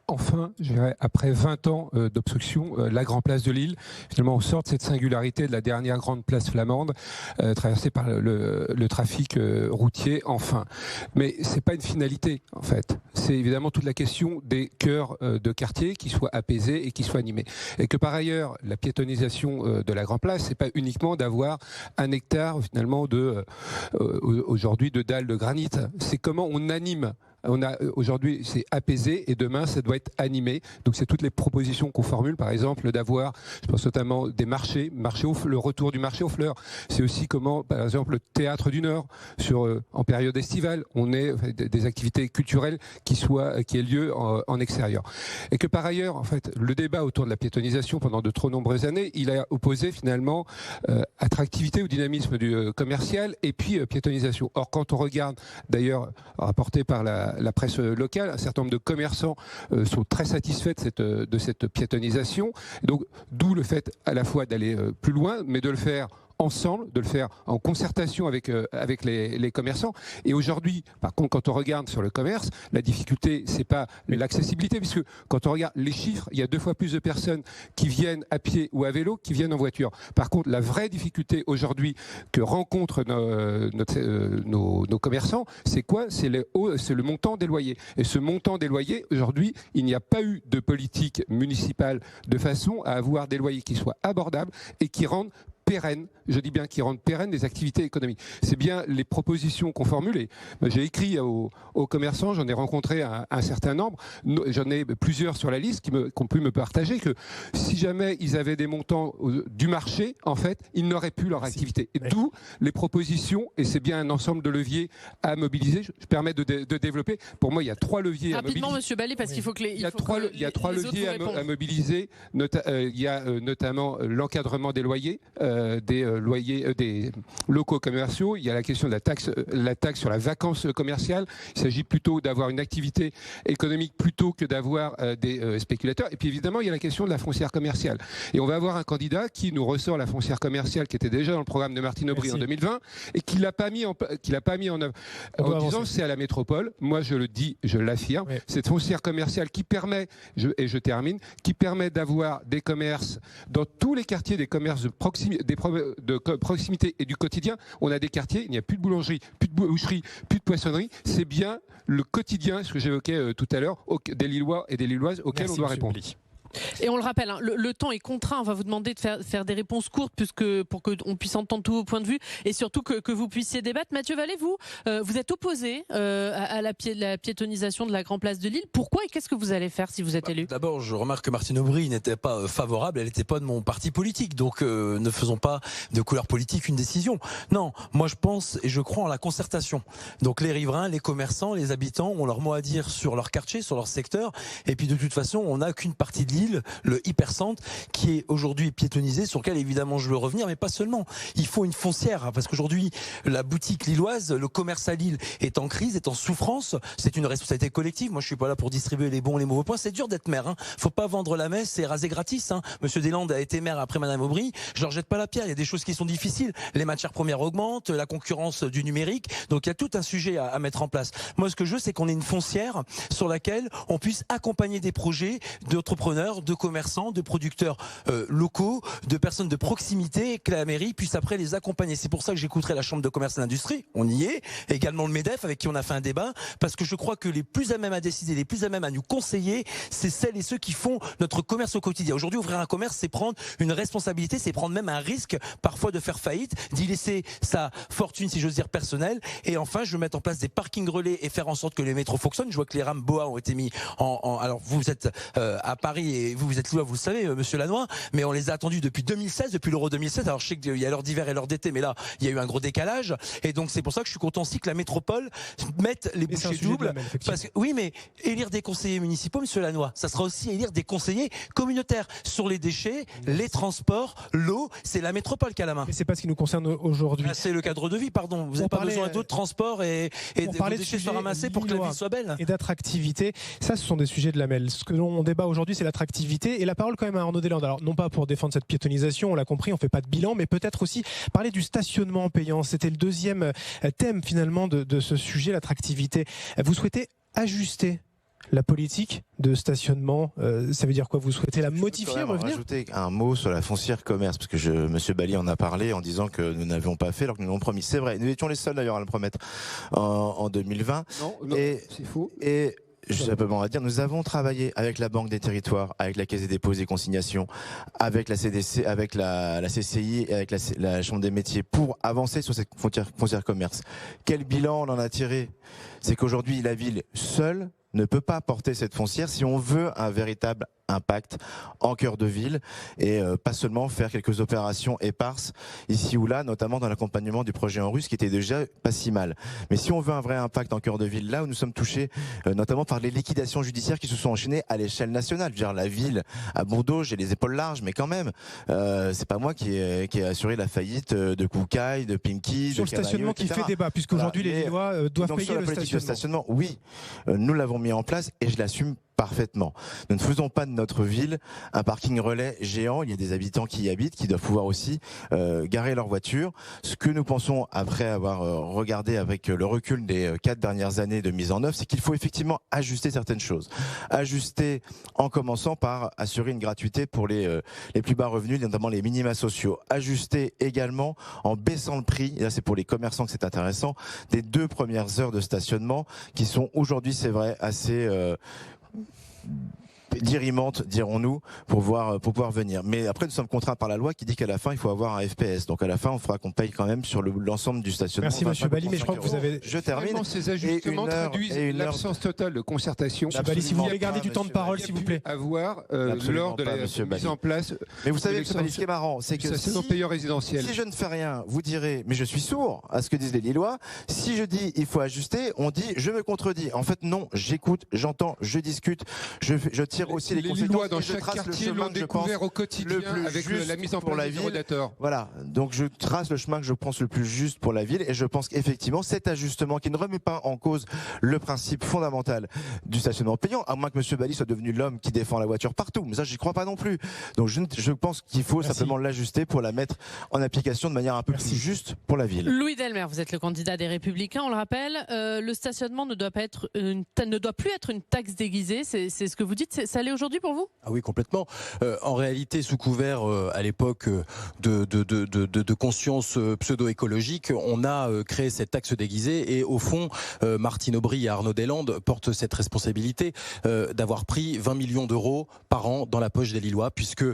Enfin, je dirais, après 20 ans d'obstruction, la Grande Place de Lille, finalement, on sort de cette singularité de la dernière grande place flamande, traversée par le trafic routier, enfin. Mais c'est pas une finalité, en fait. C'est évidemment toute la question des cœurs de quartier qui soient apaisés et qui soient animés. Et que par ailleurs, la piétonisation de la Grande Place, c'est pas uniquement d'avoir un hectare, finalement, aujourd'hui, de dalles de granit. C'est comment on anime. Aujourd'hui, c'est apaisé et demain, ça doit être animé. Donc, c'est toutes les propositions qu'on formule, par exemple, d'avoir, je pense notamment des marchés, le retour du marché aux fleurs. C'est aussi comment, par exemple, le théâtre du Nord, en période estivale, on ait des activités culturelles qui aient lieu en extérieur. Et que par ailleurs, en fait, le débat autour de la piétonisation pendant de trop nombreuses années, il a opposé finalement attractivité ou dynamisme du commercial et puis piétonisation. Or, quand on regarde, d'ailleurs, rapporté par la presse locale, un certain nombre de commerçants sont très satisfaits de cette piétonisation. Donc, d'où le fait à la fois d'aller plus loin, mais de le faire ensemble, de le faire en concertation avec les commerçants. Et aujourd'hui, par contre, quand on regarde sur le commerce, la difficulté, c'est pas l'accessibilité, puisque quand on regarde les chiffres, il y a 2 fois plus de personnes qui viennent à pied ou à vélo qui viennent en voiture. Par contre, la vraie difficulté aujourd'hui que rencontrent nos commerçants, c'est quoi ? C'est le montant des loyers. Et ce montant des loyers, aujourd'hui, il n'y a pas eu de politique municipale de façon à avoir des loyers qui soient abordables et qui rendent pérennes, je dis bien qui rendent pérennes des activités économiques. C'est bien les propositions qu'on formule. Et j'ai écrit aux commerçants, j'en ai rencontré un certain nombre, j'en ai plusieurs sur la liste qui ont pu me partager que si jamais ils avaient des montants du marché, en fait, ils n'auraient plus leur activité. Et d'où les propositions, et c'est bien un ensemble de leviers à mobiliser. Je permets de développer. Pour moi, il y a 3 leviers à mobiliser. Rapidement, Monsieur Bally, parce qu'il faut que les. Il y a 3 leviers à mobiliser. Il y a notamment l'encadrement des loyers. Des locaux commerciaux. Il y a la question de la taxe sur la vacance commerciale. Il s'agit plutôt d'avoir une activité économique plutôt que d'avoir des spéculateurs. Et puis évidemment, il y a la question de la foncière commerciale. Et on va avoir un candidat qui nous ressort la foncière commerciale qui était déjà dans le programme de Martine Aubry en 2020 et qui l'a pas mis en œuvre en disant c'est à la métropole. Moi, je le dis, je l'affirme. Oui. Cette foncière commerciale qui permet, je termine, qui permet d'avoir des commerces dans tous les quartiers, des commerces de proximité et du quotidien. On a des quartiers, il n'y a plus de boulangerie, plus de boucherie, plus de poissonnerie. C'est bien le quotidien, ce que j'évoquais tout à l'heure, des Lillois et des Lilloises auxquels on doit répondre. Et on le rappelle, hein, le temps est contraint. On va vous demander de faire des réponses courtes pour qu'on puisse entendre tous vos points de vue et surtout que vous puissiez débattre. Mathieu Vallée, vous êtes opposé à la piétonisation de la Grande Place de Lille. Pourquoi et qu'est-ce que vous allez faire si vous êtes élu ? D'abord, je remarque que Martine Aubry n'était pas favorable. Elle n'était pas de mon parti politique. Donc, ne faisons pas de couleur politique une décision. Non, moi je pense et je crois en la concertation. Donc, les riverains, les commerçants, les habitants ont leur mot à dire sur leur quartier, sur leur secteur. Et puis, de toute façon, on n'a qu'une partie de Lille Lille, le hypercentre, qui est aujourd'hui piétonnisé, sur lequel évidemment je veux revenir, mais pas seulement. Il faut une foncière, parce qu'aujourd'hui, la boutique lilloise, le commerce à Lille est en crise, est en souffrance. C'est une responsabilité collective. Moi, je suis pas là pour distribuer les bons et les mauvais points. C'est dur d'être maire. Faut pas vendre la messe et raser gratis. Monsieur Deslandes a été maire après Madame Aubry. Je leur jette pas la pierre. Il y a des choses qui sont difficiles. Les matières premières augmentent, la concurrence du numérique. Donc il y a tout un sujet à mettre en place. Moi, ce que je veux, c'est qu'on ait une foncière sur laquelle on puisse accompagner des projets d'entrepreneurs, de commerçants, de producteurs locaux, de personnes de proximité, et que la mairie puisse après les accompagner. C'est pour ça que j'écouterai la Chambre de commerce et d'industrie. On y est. Également le MEDEF, avec qui on a fait un débat, parce que je crois que les plus à même à décider, les plus à même à nous conseiller, c'est celles et ceux qui font notre commerce au quotidien. Aujourd'hui, ouvrir un commerce, c'est prendre une responsabilité, c'est prendre même un risque, parfois de faire faillite, d'y laisser sa fortune, si j'ose dire, personnelle. Et enfin, je veux mettre en place des parkings relais et faire en sorte que les métros fonctionnent. Je vois que les rames BOA ont été mis alors vous êtes à Paris et vous êtes là, vous le savez, monsieur Lannoy, mais on les a attendus depuis 2016, depuis l'Euro 2016. Alors je sais qu'il y a l'heure d'hiver et l'heure d'été, mais là, il y a eu un gros décalage. Et donc c'est pour ça que je suis content aussi que la métropole mette les bouchées doubles. Parce que, oui, mais élire des conseillers municipaux, monsieur Lannoy, ça sera aussi élire des conseillers communautaires sur les déchets, les transports, l'eau. C'est la métropole qui a la main. Mais c'est pas ce qui nous concerne aujourd'hui. Ah, c'est le cadre de vie, pardon. Vous n'avez pas besoin d'autres transports et de déchets soient ramassés pour que la ville soit belle. Et d'attractivité. Ça, ce sont des sujets de la MEL. Ce que l'on débat aujourd'hui, c'est l'attractivité. Et la parole quand même à Arnaud Deslandes. Alors, non pas pour défendre cette piétonisation, on l'a compris, on fait pas de bilan, mais peut-être aussi parler du stationnement payant. C'était le deuxième thème finalement de ce sujet, l'attractivité. Vous souhaitez ajuster la politique de stationnement, ça veut dire quoi? Vous souhaitez la modifier, revenir? Rajouter un mot sur la foncière commerce, parce que Monsieur Bali en a parlé en disant que nous n'avions pas fait alors que nous l'avons promis. C'est vrai, nous étions les seuls d'ailleurs à le promettre en 2020. Non, c'est faux. Et je simplement à dire, nous avons travaillé avec la Banque des Territoires, avec la Caisse des dépôts et consignations, avec la CDC, avec la CCI et avec la Chambre des métiers pour avancer sur cette foncière commerce. Quel bilan on en a tiré? C'est qu'aujourd'hui, la ville seule ne peut pas porter cette foncière si on veut un véritable impact en cœur de ville et pas seulement faire quelques opérations éparses ici ou là, notamment dans l'accompagnement du projet en russe qui était déjà pas si mal. Mais si on veut un vrai impact en cœur de ville, là où nous sommes touchés notamment par les liquidations judiciaires qui se sont enchaînées à l'échelle nationale. Je veux dire, la ville à Bordeaux, j'ai les épaules larges, mais quand même, c'est pas moi qui ai assuré la faillite de Koukaï, de Pinky, sur de le stationnement qui fait débat, puisqu'aujourd'hui les Lillois doivent payer le stationnement. Oui, nous l'avons mis en place et je l'assume parfaitement. Nous ne faisons pas de notre ville un parking relais géant. Il y a des habitants qui y habitent, qui doivent pouvoir aussi garer leur voiture. Ce que nous pensons, après avoir regardé avec le recul des 4 dernières années de mise en œuvre, c'est qu'il faut effectivement ajuster certaines choses. Ajuster en commençant par assurer une gratuité pour les plus bas revenus, notamment les minima sociaux. Ajuster également en baissant le prix, et là c'est pour les commerçants que c'est intéressant, des 2 premières heures de stationnement qui sont aujourd'hui, c'est vrai, assez dirimantes, dirons-nous, pour pouvoir venir. Mais après, nous sommes contraints par la loi qui dit qu'à la fin, il faut avoir un FPS. Donc à la fin, on fera qu'on paye quand même sur l'ensemble du stationnement. Merci Monsieur Bali, mais je crois que vous avez... Je termine. Ces ajustements traduisent l'absence totale de concertation. Monsieur Bali, si vous voulez garder du temps de parole, s'il vous plaît. Avoir lors de la mise en place. Mais vous savez, Monsieur Bali, ce qui est marrant, c'est que si je ne fais rien, vous direz, mais je suis sourd à ce que disent les Lillois. Si je dis il faut ajuster, on dit je me contredis. En fait, non, j'écoute, j'entends, je discute, je tire aussi les conséquences. Dans chaque quartier l'ont découvert au quotidien avec la mise en place des rodateurs. Voilà, donc je trace le chemin que je pense le plus juste pour la ville et je pense qu'effectivement cet ajustement qui ne remet pas en cause le principe fondamental du stationnement payant, à moins que M. Bali soit devenu l'homme qui défend la voiture partout, mais ça j'y crois pas non plus. Donc je pense qu'il faut simplement l'ajuster pour la mettre en application de manière un peu plus juste pour la ville. Louis Delmer, vous êtes le candidat des Républicains, on le rappelle, le stationnement ne doit plus être une taxe déguisée, c'est ce que vous dites, ça l'est aujourd'hui pour vous? Ah oui, complètement. En réalité, sous couvert à l'époque de conscience pseudo-écologique, on a créé cette taxe déguisée et au fond, Martine Aubry et Arnaud Deslandes portent cette responsabilité d'avoir pris 20 millions d'euros par an dans la poche des Lillois, puisque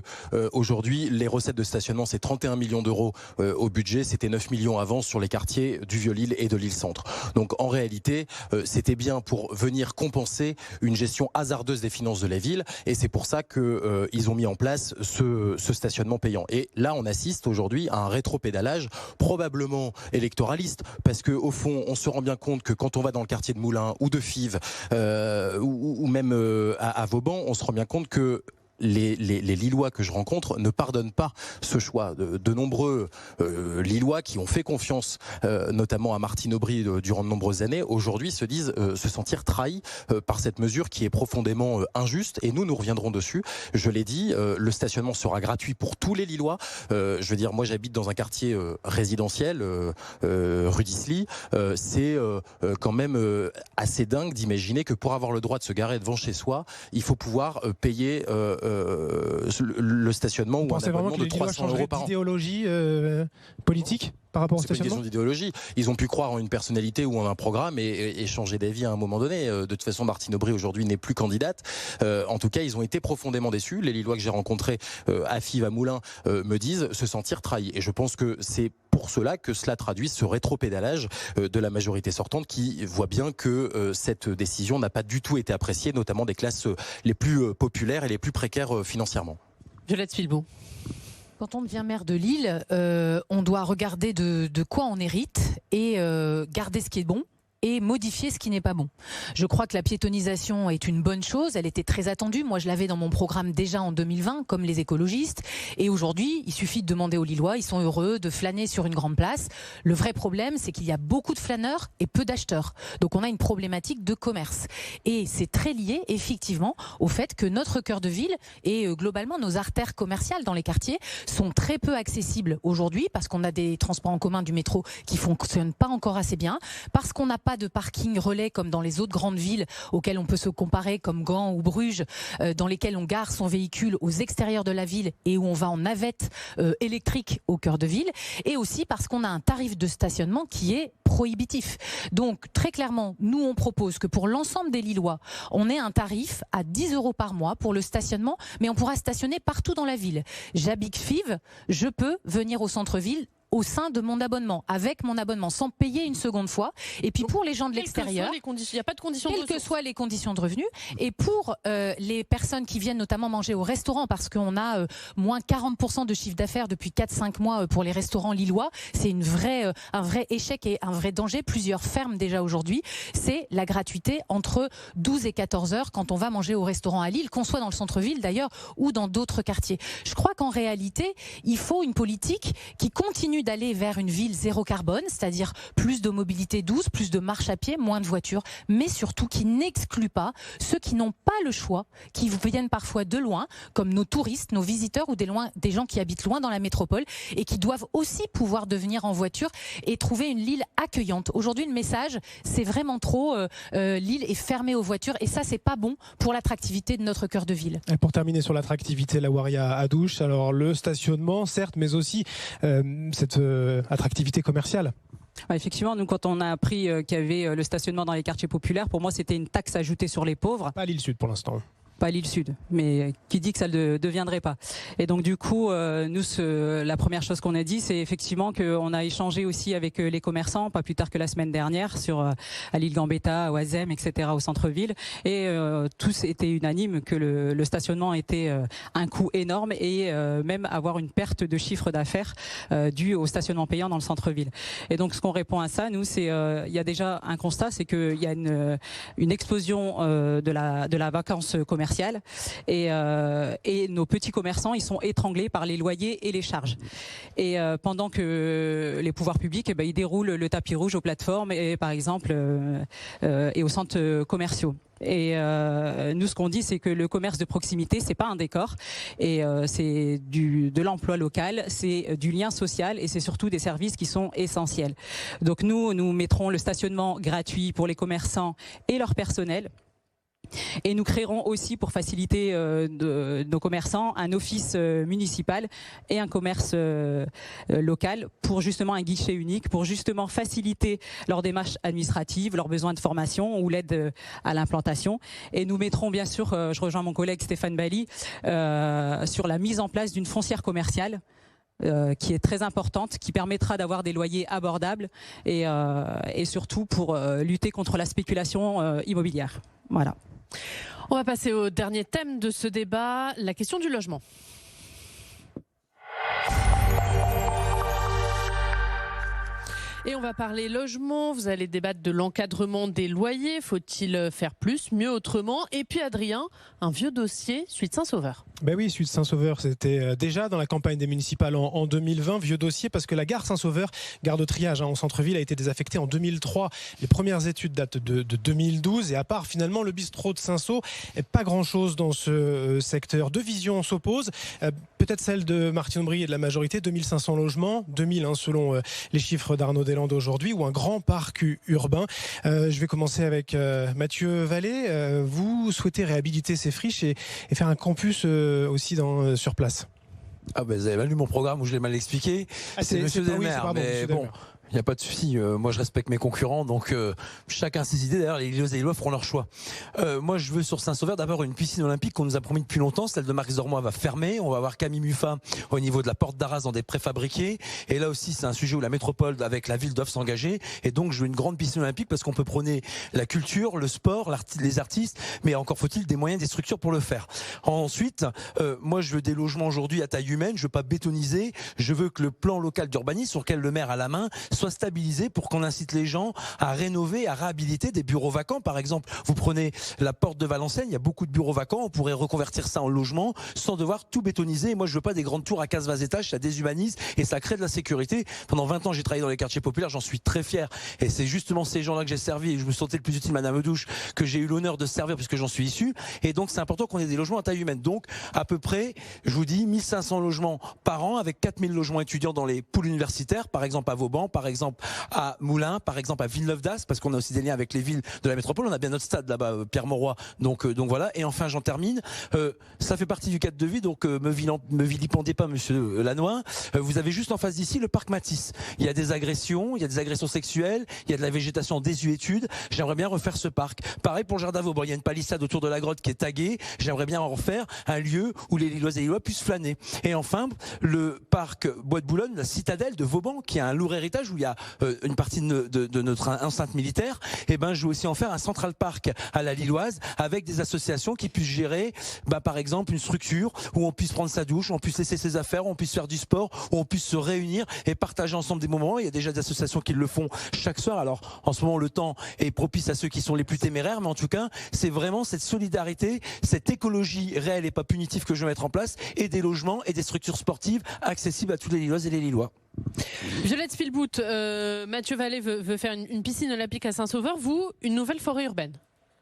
aujourd'hui, les recettes de stationnement, c'est 31 millions d'euros au budget, c'était 9 millions avant sur les quartiers du Vieux-Lille et de l'Île-Centre. Donc en réalité, c'était bien pour venir compenser une gestion hasardeuse des finances de la ville et c'est pour ça qu'ils ont mis en place ce stationnement payant. Et là, on assiste aujourd'hui à un rétropédalage probablement électoraliste, parce que au fond, on se rend bien compte que quand on va dans le quartier de Moulins ou de Fives ou même à Vauban, on se rend bien compte que les Lillois que je rencontre ne pardonnent pas ce choix. De nombreux Lillois qui ont fait confiance notamment à Martine Aubry durant de nombreuses années, aujourd'hui se disent se sentir trahis par cette mesure qui est profondément injuste, et nous reviendrons dessus. Je l'ai dit, le stationnement sera gratuit pour tous les Lillois. Je veux dire, moi j'habite dans un quartier résidentiel, rue d'Isly. C'est quand même assez dingue d'imaginer que pour avoir le droit de se garer devant chez soi, il faut pouvoir payer le stationnement ou un abonnement de 300 € par an. D'idéologie politique par rapport au stationnement. C'est pas une question d'idéologie. Ils ont pu croire en une personnalité ou en un programme et changer d'avis à un moment donné. De toute façon, Martine Aubry aujourd'hui n'est plus candidate. En tout cas, ils ont été profondément déçus. Les Lillois que j'ai rencontrés à Fives, à Moulins, me disent se sentir trahis. Et je pense que c'est pour cela que cela traduit ce rétropédalage de la majorité sortante qui voit bien que cette décision n'a pas du tout été appréciée, notamment des classes les plus populaires et les plus précaires financièrement. Violette Philbon. Quand on devient maire de Lille, on doit regarder de quoi on hérite et garder ce qui est bon et modifier ce qui n'est pas bon. Je crois que la piétonisation est une bonne chose, elle était très attendue. Moi, je l'avais dans mon programme déjà en 2020, comme les écologistes. Et aujourd'hui, il suffit de demander aux Lillois, ils sont heureux de flâner sur une grande place. Le vrai problème, c'est qu'il y a beaucoup de flâneurs et peu d'acheteurs. Donc on a une problématique de commerce. Et c'est très lié, effectivement, au fait que notre cœur de ville et globalement nos artères commerciales dans les quartiers sont très peu accessibles aujourd'hui parce qu'on a des transports en commun du métro qui fonctionnent pas encore assez bien, parce qu'on n'a pas de parking relais comme dans les autres grandes villes auxquelles on peut se comparer comme Gand ou Bruges, dans lesquelles on gare son véhicule aux extérieurs de la ville et où on va en navette électrique au cœur de ville, et aussi parce qu'on a un tarif de stationnement qui est prohibitif. Donc très clairement, nous on propose que pour l'ensemble des Lillois, on ait un tarif à 10 € par mois pour le stationnement, mais on pourra stationner partout dans la ville. J'habite Fives, je peux venir au centre-ville au sein de mon abonnement, avec mon abonnement, sans payer une seconde fois. Et puis pour les gens de l'extérieur, il n'y a pas de conditions de quelles que soient les conditions de revenus, et pour les personnes qui viennent notamment manger au restaurant, parce qu'on a moins 40% de chiffre d'affaires depuis 4-5 mois pour les restaurants lillois, c'est un vrai échec et un vrai danger. Plusieurs ferment déjà aujourd'hui. C'est la gratuité entre 12 et 14 heures quand on va manger au restaurant à Lille, qu'on soit dans le centre-ville d'ailleurs ou dans d'autres quartiers. Je crois qu'en réalité, il faut une politique qui continue d'aller vers une ville zéro carbone, c'est-à-dire plus de mobilité douce, plus de marche à pied, moins de voitures, mais surtout qui n'exclut pas ceux qui n'ont pas le choix, qui viennent parfois de loin, comme nos touristes, nos visiteurs ou des gens qui habitent loin dans la métropole et qui doivent aussi pouvoir devenir en voiture et trouver une Lille accueillante. Aujourd'hui, le message, c'est vraiment trop Lille est fermée aux voitures et ça, c'est pas bon pour l'attractivité de notre cœur de ville. Et pour terminer sur l'attractivité, la Waria à Douche, alors le stationnement, certes, mais aussi cette attractivité commerciale. Effectivement, nous, quand on a appris qu'il y avait le stationnement dans les quartiers populaires, pour moi, c'était une taxe ajoutée sur les pauvres. Pas à Lille Sud pour l'instant. Pas l'île Sud, mais qui dit que ça ne deviendrait pas. Et donc du coup, nous, la première chose qu'on a dit, c'est effectivement qu'on a échangé aussi avec les commerçants, pas plus tard que la semaine dernière, à l'île Gambetta, à Oisem, etc., au centre-ville, et tous étaient unanimes que le stationnement était un coût énorme et même avoir une perte de chiffre d'affaires due au stationnement payant dans le centre-ville. Et donc ce qu'on répond à ça, nous, c'est il y a déjà un constat, c'est qu'il y a une explosion de la vacance commerciale. Et nos petits commerçants, ils sont étranglés par les loyers et les charges. Et pendant que les pouvoirs publics, ils déroulent le tapis rouge aux plateformes et par exemple et aux centres commerciaux. Et nous, ce qu'on dit, c'est que le commerce de proximité, c'est pas un décor, et c'est de l'emploi local, c'est du lien social, et c'est surtout des services qui sont essentiels. Donc nous mettrons le stationnement gratuit pour les commerçants et leur personnel. Et nous créerons aussi, pour faciliter nos commerçants, un office municipal et un commerce local pour justement un guichet unique, pour justement faciliter leurs démarches administratives, leurs besoins de formation ou l'aide à l'implantation. Et nous mettrons bien sûr, je rejoins mon collègue Stéphane Bally, sur la mise en place d'une foncière commerciale qui est très importante, qui permettra d'avoir des loyers abordables et surtout pour lutter contre la spéculation immobilière. Voilà. On va passer au dernier thème de ce débat, la question du logement. Et on va parler logement, vous allez débattre de l'encadrement des loyers, faut-il faire plus, mieux, autrement? Et puis Adrien, un vieux dossier, Suite Saint-Sauveur. Ben oui, Suite Saint-Sauveur, c'était déjà dans la campagne des municipales en 2020, vieux dossier parce que la gare Saint-Sauveur, gare de triage en centre-ville, a été désaffectée en 2003. Les premières études datent de 2012 et à part finalement le bistrot de Saint-Sau, pas grand-chose dans ce secteur. Deux visions s'opposent, peut-être celle de Martine Aubry et de la majorité, 2500 logements, 2000 selon les chiffres d'Arnaud Deslandes aujourd'hui, ou un grand parc urbain. Je vais commencer avec Mathieu Vallée. Vous souhaitez réhabiliter ces friches et faire un campus aussi sur place. Ah ben, vous avez mal lu mon programme où je l'ai mal expliqué. C'est Monsieur Delmer, mais bon. Il n'y a pas de souci. Moi, je respecte mes concurrents, donc chacun ses idées. D'ailleurs, les Lillois et les Lillois feront leur choix. Moi, je veux sur Saint-Sauveur d'abord une piscine olympique qu'on nous a promis depuis longtemps. Celle de Max Dormois va fermer. On va avoir Camille Muffat au niveau de la porte d'Arras dans des préfabriqués. Et là aussi, c'est un sujet où la métropole avec la ville doivent s'engager. Et donc, je veux une grande piscine olympique parce qu'on peut prôner la culture, le sport, les artistes, mais encore faut-il des moyens, des structures pour le faire. Ensuite, moi, je veux des logements aujourd'hui à taille humaine. Je veux pas bétoniser. Je veux que le plan local d'urbanisme sur lequel le maire a la main soit stabilisé pour qu'on incite les gens à rénover, à réhabiliter des bureaux vacants. Par exemple, vous prenez la porte de Valenciennes, il y a beaucoup de bureaux vacants, on pourrait reconvertir ça en logement sans devoir tout bétoniser. Et moi, je veux pas des grandes tours à 15-20 étages, ça déshumanise et ça crée de la sécurité. Pendant 20 ans, j'ai travaillé dans les quartiers populaires, j'en suis très fier. Et c'est justement ces gens-là que j'ai servi et je me sentais le plus utile, Madame Douche, que j'ai eu l'honneur de servir puisque j'en suis issu. Et donc, c'est important qu'on ait des logements à taille humaine. Donc, à peu près, je vous dis, 1500 logements par an avec 4000 logements étudiants dans les poules universitaires, par exemple à Vauban, par exemple à Moulins, par exemple à Villeneuve-d'Ascq, parce qu'on a aussi des liens avec les villes de la métropole. On a bien notre stade là-bas, Pierre-Mauroy. Donc voilà. Et enfin, j'en termine. Ça fait partie du cadre de vie, donc me vilipendez pas, Monsieur Lannoy. Vous avez juste en face d'ici le parc Matisse. Il y a des agressions, sexuelles, il y a de la végétation en désuétude. J'aimerais bien refaire ce parc. Pareil pour le jardin Vauban. Il y a une palissade autour de la grotte qui est taguée. J'aimerais bien en refaire un lieu où les Lilloises et les Lillois puissent flâner. Et enfin, le parc Bois de Boulogne, la citadelle de Vauban, qui a un lourd héritage où il y a une partie de notre enceinte militaire. Et ben, je veux aussi en faire un Central Park à la Lilloise avec des associations qui puissent gérer, par exemple, une structure où on puisse prendre sa douche, où on puisse laisser ses affaires, où on puisse faire du sport, où on puisse se réunir et partager ensemble des moments. Il y a déjà des associations qui le font chaque soir. Alors, en ce moment, le temps est propice à ceux qui sont les plus téméraires, mais en tout cas, c'est vraiment cette solidarité, cette écologie réelle et pas punitive que je veux mettre en place, et des logements et des structures sportives accessibles à tous les Lilloises et les Lillois. Violette Spilbout, Mathieu Vallée veut faire une piscine olympique à Saint-Sauveur, vous, une nouvelle forêt urbaine.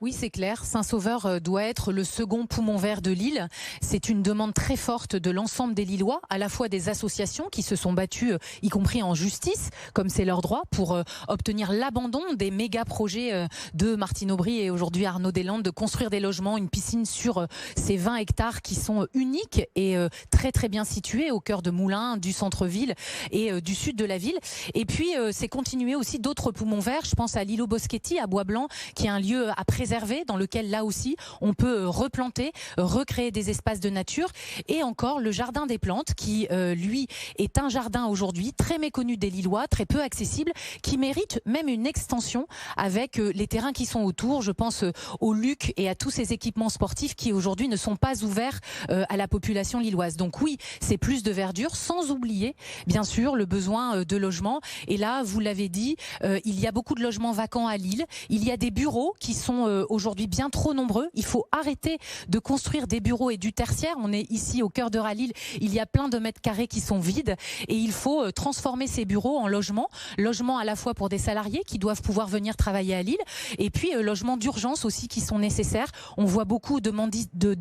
Oui, c'est clair. Saint-Sauveur doit être le second poumon vert de Lille. C'est une demande très forte de l'ensemble des Lillois, à la fois des associations qui se sont battues, y compris en justice, comme c'est leur droit, pour obtenir l'abandon des méga projets de Martine Aubry et aujourd'hui Arnaud Deslandes de construire des logements, une piscine sur ces 20 hectares qui sont uniques et très très bien situés au cœur de Moulins, du centre-ville et du sud de la ville. Et puis c'est continuer aussi d'autres poumons verts. Je pense à l'îlot Boschetti à Bois-Blanc, qui est un lieu à préserver, dans lequel là aussi on peut replanter, recréer des espaces de nature, et encore le jardin des plantes qui lui est un jardin aujourd'hui très méconnu des Lillois, très peu accessible, qui mérite même une extension avec les terrains qui sont autour. Je pense au Luc et à tous ces équipements sportifs qui aujourd'hui ne sont pas ouverts à la population lilloise. Donc oui, c'est plus de verdure, sans oublier bien sûr le besoin de logement. Et là, vous l'avez dit, il y a beaucoup de logements vacants à Lille. Il y a des bureaux qui sont aujourd'hui bien trop nombreux. Il faut arrêter de construire des bureaux et du tertiaire. On est ici au cœur de Ralil. Il y a plein de mètres carrés qui sont vides et il faut transformer ces bureaux en logements. Logements à la fois pour des salariés qui doivent pouvoir venir travailler à Lille et puis logements d'urgence aussi qui sont nécessaires. On voit beaucoup de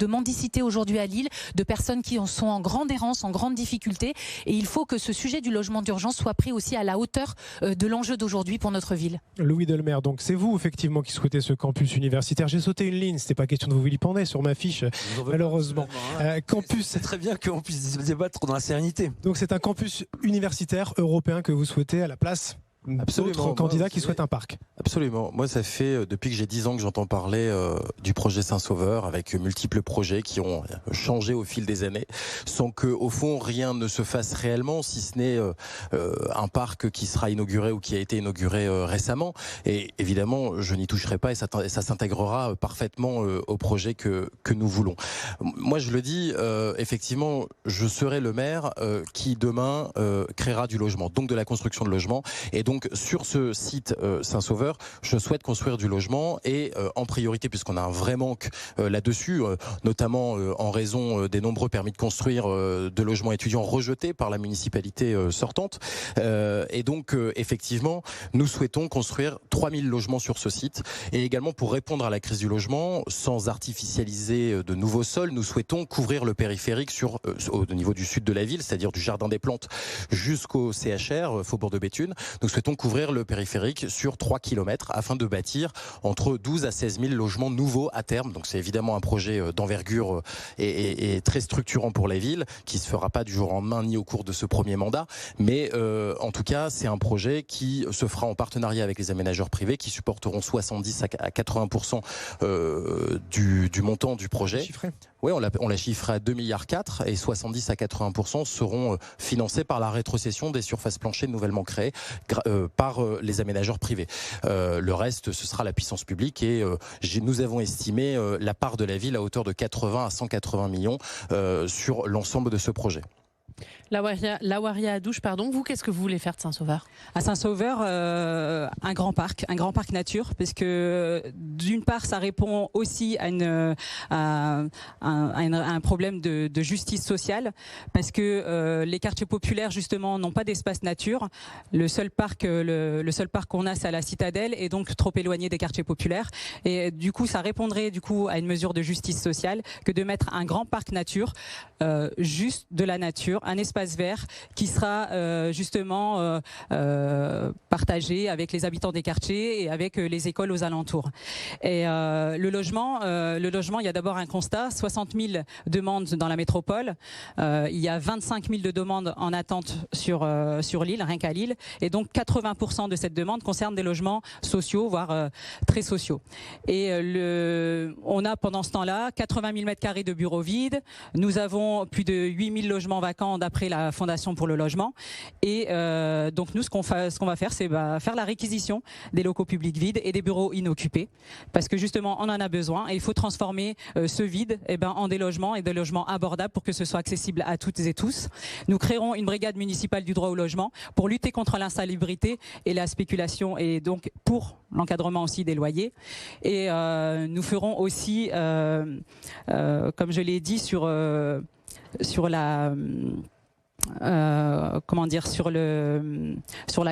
mendicité aujourd'hui à Lille, de personnes qui sont en grande errance, en grande difficulté, et il faut que ce sujet du logement d'urgence soit pris aussi à la hauteur de l'enjeu d'aujourd'hui pour notre ville. Louis Delmer, donc c'est vous effectivement qui souhaitez ce campus universitaire. J'ai sauté une ligne, c'était pas question de vous vilipender sur ma fiche, malheureusement. Campus. C'est très bien qu'on puisse débattre dans la sérénité. Donc c'est un campus universitaire européen que vous souhaitez à la place d'autres candidats qui souhaitent un parc. Absolument. Moi, ça fait depuis que j'ai 10 ans que j'entends parler du projet Saint-Sauveur, avec multiples projets qui ont changé au fil des années, sans que, au fond, rien ne se fasse réellement, si ce n'est un parc qui sera inauguré ou qui a été inauguré récemment. Et évidemment, je n'y toucherai pas et ça s'intégrera parfaitement au projet que nous voulons. Moi, je le dis, effectivement, je serai le maire qui demain créera du logement, donc de la construction de logements, et donc donc sur ce site Saint-Sauveur, je souhaite construire du logement et en priorité, puisqu'on a un vrai manque là-dessus, notamment en raison des nombreux permis de construire de logements étudiants rejetés par la municipalité sortante. Et donc effectivement, nous souhaitons construire 3000 logements sur ce site. Et également pour répondre à la crise du logement, sans artificialiser de nouveaux sols, nous souhaitons couvrir le périphérique au niveau du sud de la ville, c'est-à-dire du Jardin des Plantes jusqu'au CHR, Faubourg de Béthune. Nous souhaitons couvrir le périphérique sur 3 km afin de bâtir entre 12 à 16 000 logements nouveaux à terme. Donc c'est évidemment un projet d'envergure et très structurant pour la ville, qui se fera pas du jour au lendemain ni au cours de ce premier mandat. Mais en tout cas, c'est un projet qui se fera en partenariat avec les aménageurs privés qui supporteront 70 à 80% du montant du projet. Oui, on l'a chiffré à 2,4 milliards et 70 à 80% seront financés par la rétrocession des surfaces planchées nouvellement créées par les aménageurs privés. Le reste, ce sera la puissance publique et nous avons estimé la part de la ville à hauteur de 80 à 180 millions sur l'ensemble de ce projet. Lawaria Adouche, pardon. Vous, qu'est-ce que vous voulez faire de Saint-Sauveur? À Saint-Sauveur, un grand parc nature, parce que d'une part, ça répond aussi à un problème de justice sociale, parce que les quartiers populaires justement n'ont pas d'espace nature. Le seul parc qu'on a, c'est à la Citadelle, et donc trop éloigné des quartiers populaires. Et du coup, ça répondrait à une mesure de justice sociale que de mettre un grand parc nature, juste de la nature, un espace vert qui sera justement partagé avec les habitants des quartiers et avec les écoles aux alentours. Et le logement, il y a d'abord un constat, 60 000 demandes dans la métropole, il y a 25 000 de demandes en attente sur Lille, rien qu'à Lille, et donc 80% de cette demande concerne des logements sociaux, voire très sociaux. Et on a pendant ce temps-là 80 000 m² de bureaux vides, nous avons plus de 8 000 logements vacants d'après la Fondation pour le logement. Et donc nous, ce qu'on va faire, c'est faire la réquisition des locaux publics vides et des bureaux inoccupés, parce que justement, on en a besoin et il faut transformer ce vide en des logements et des logements abordables pour que ce soit accessible à toutes et tous. Nous créerons une brigade municipale du droit au logement pour lutter contre l'insalubrité et la spéculation, et donc pour l'encadrement aussi des loyers. Et nous ferons aussi, comme je l'ai dit, sur la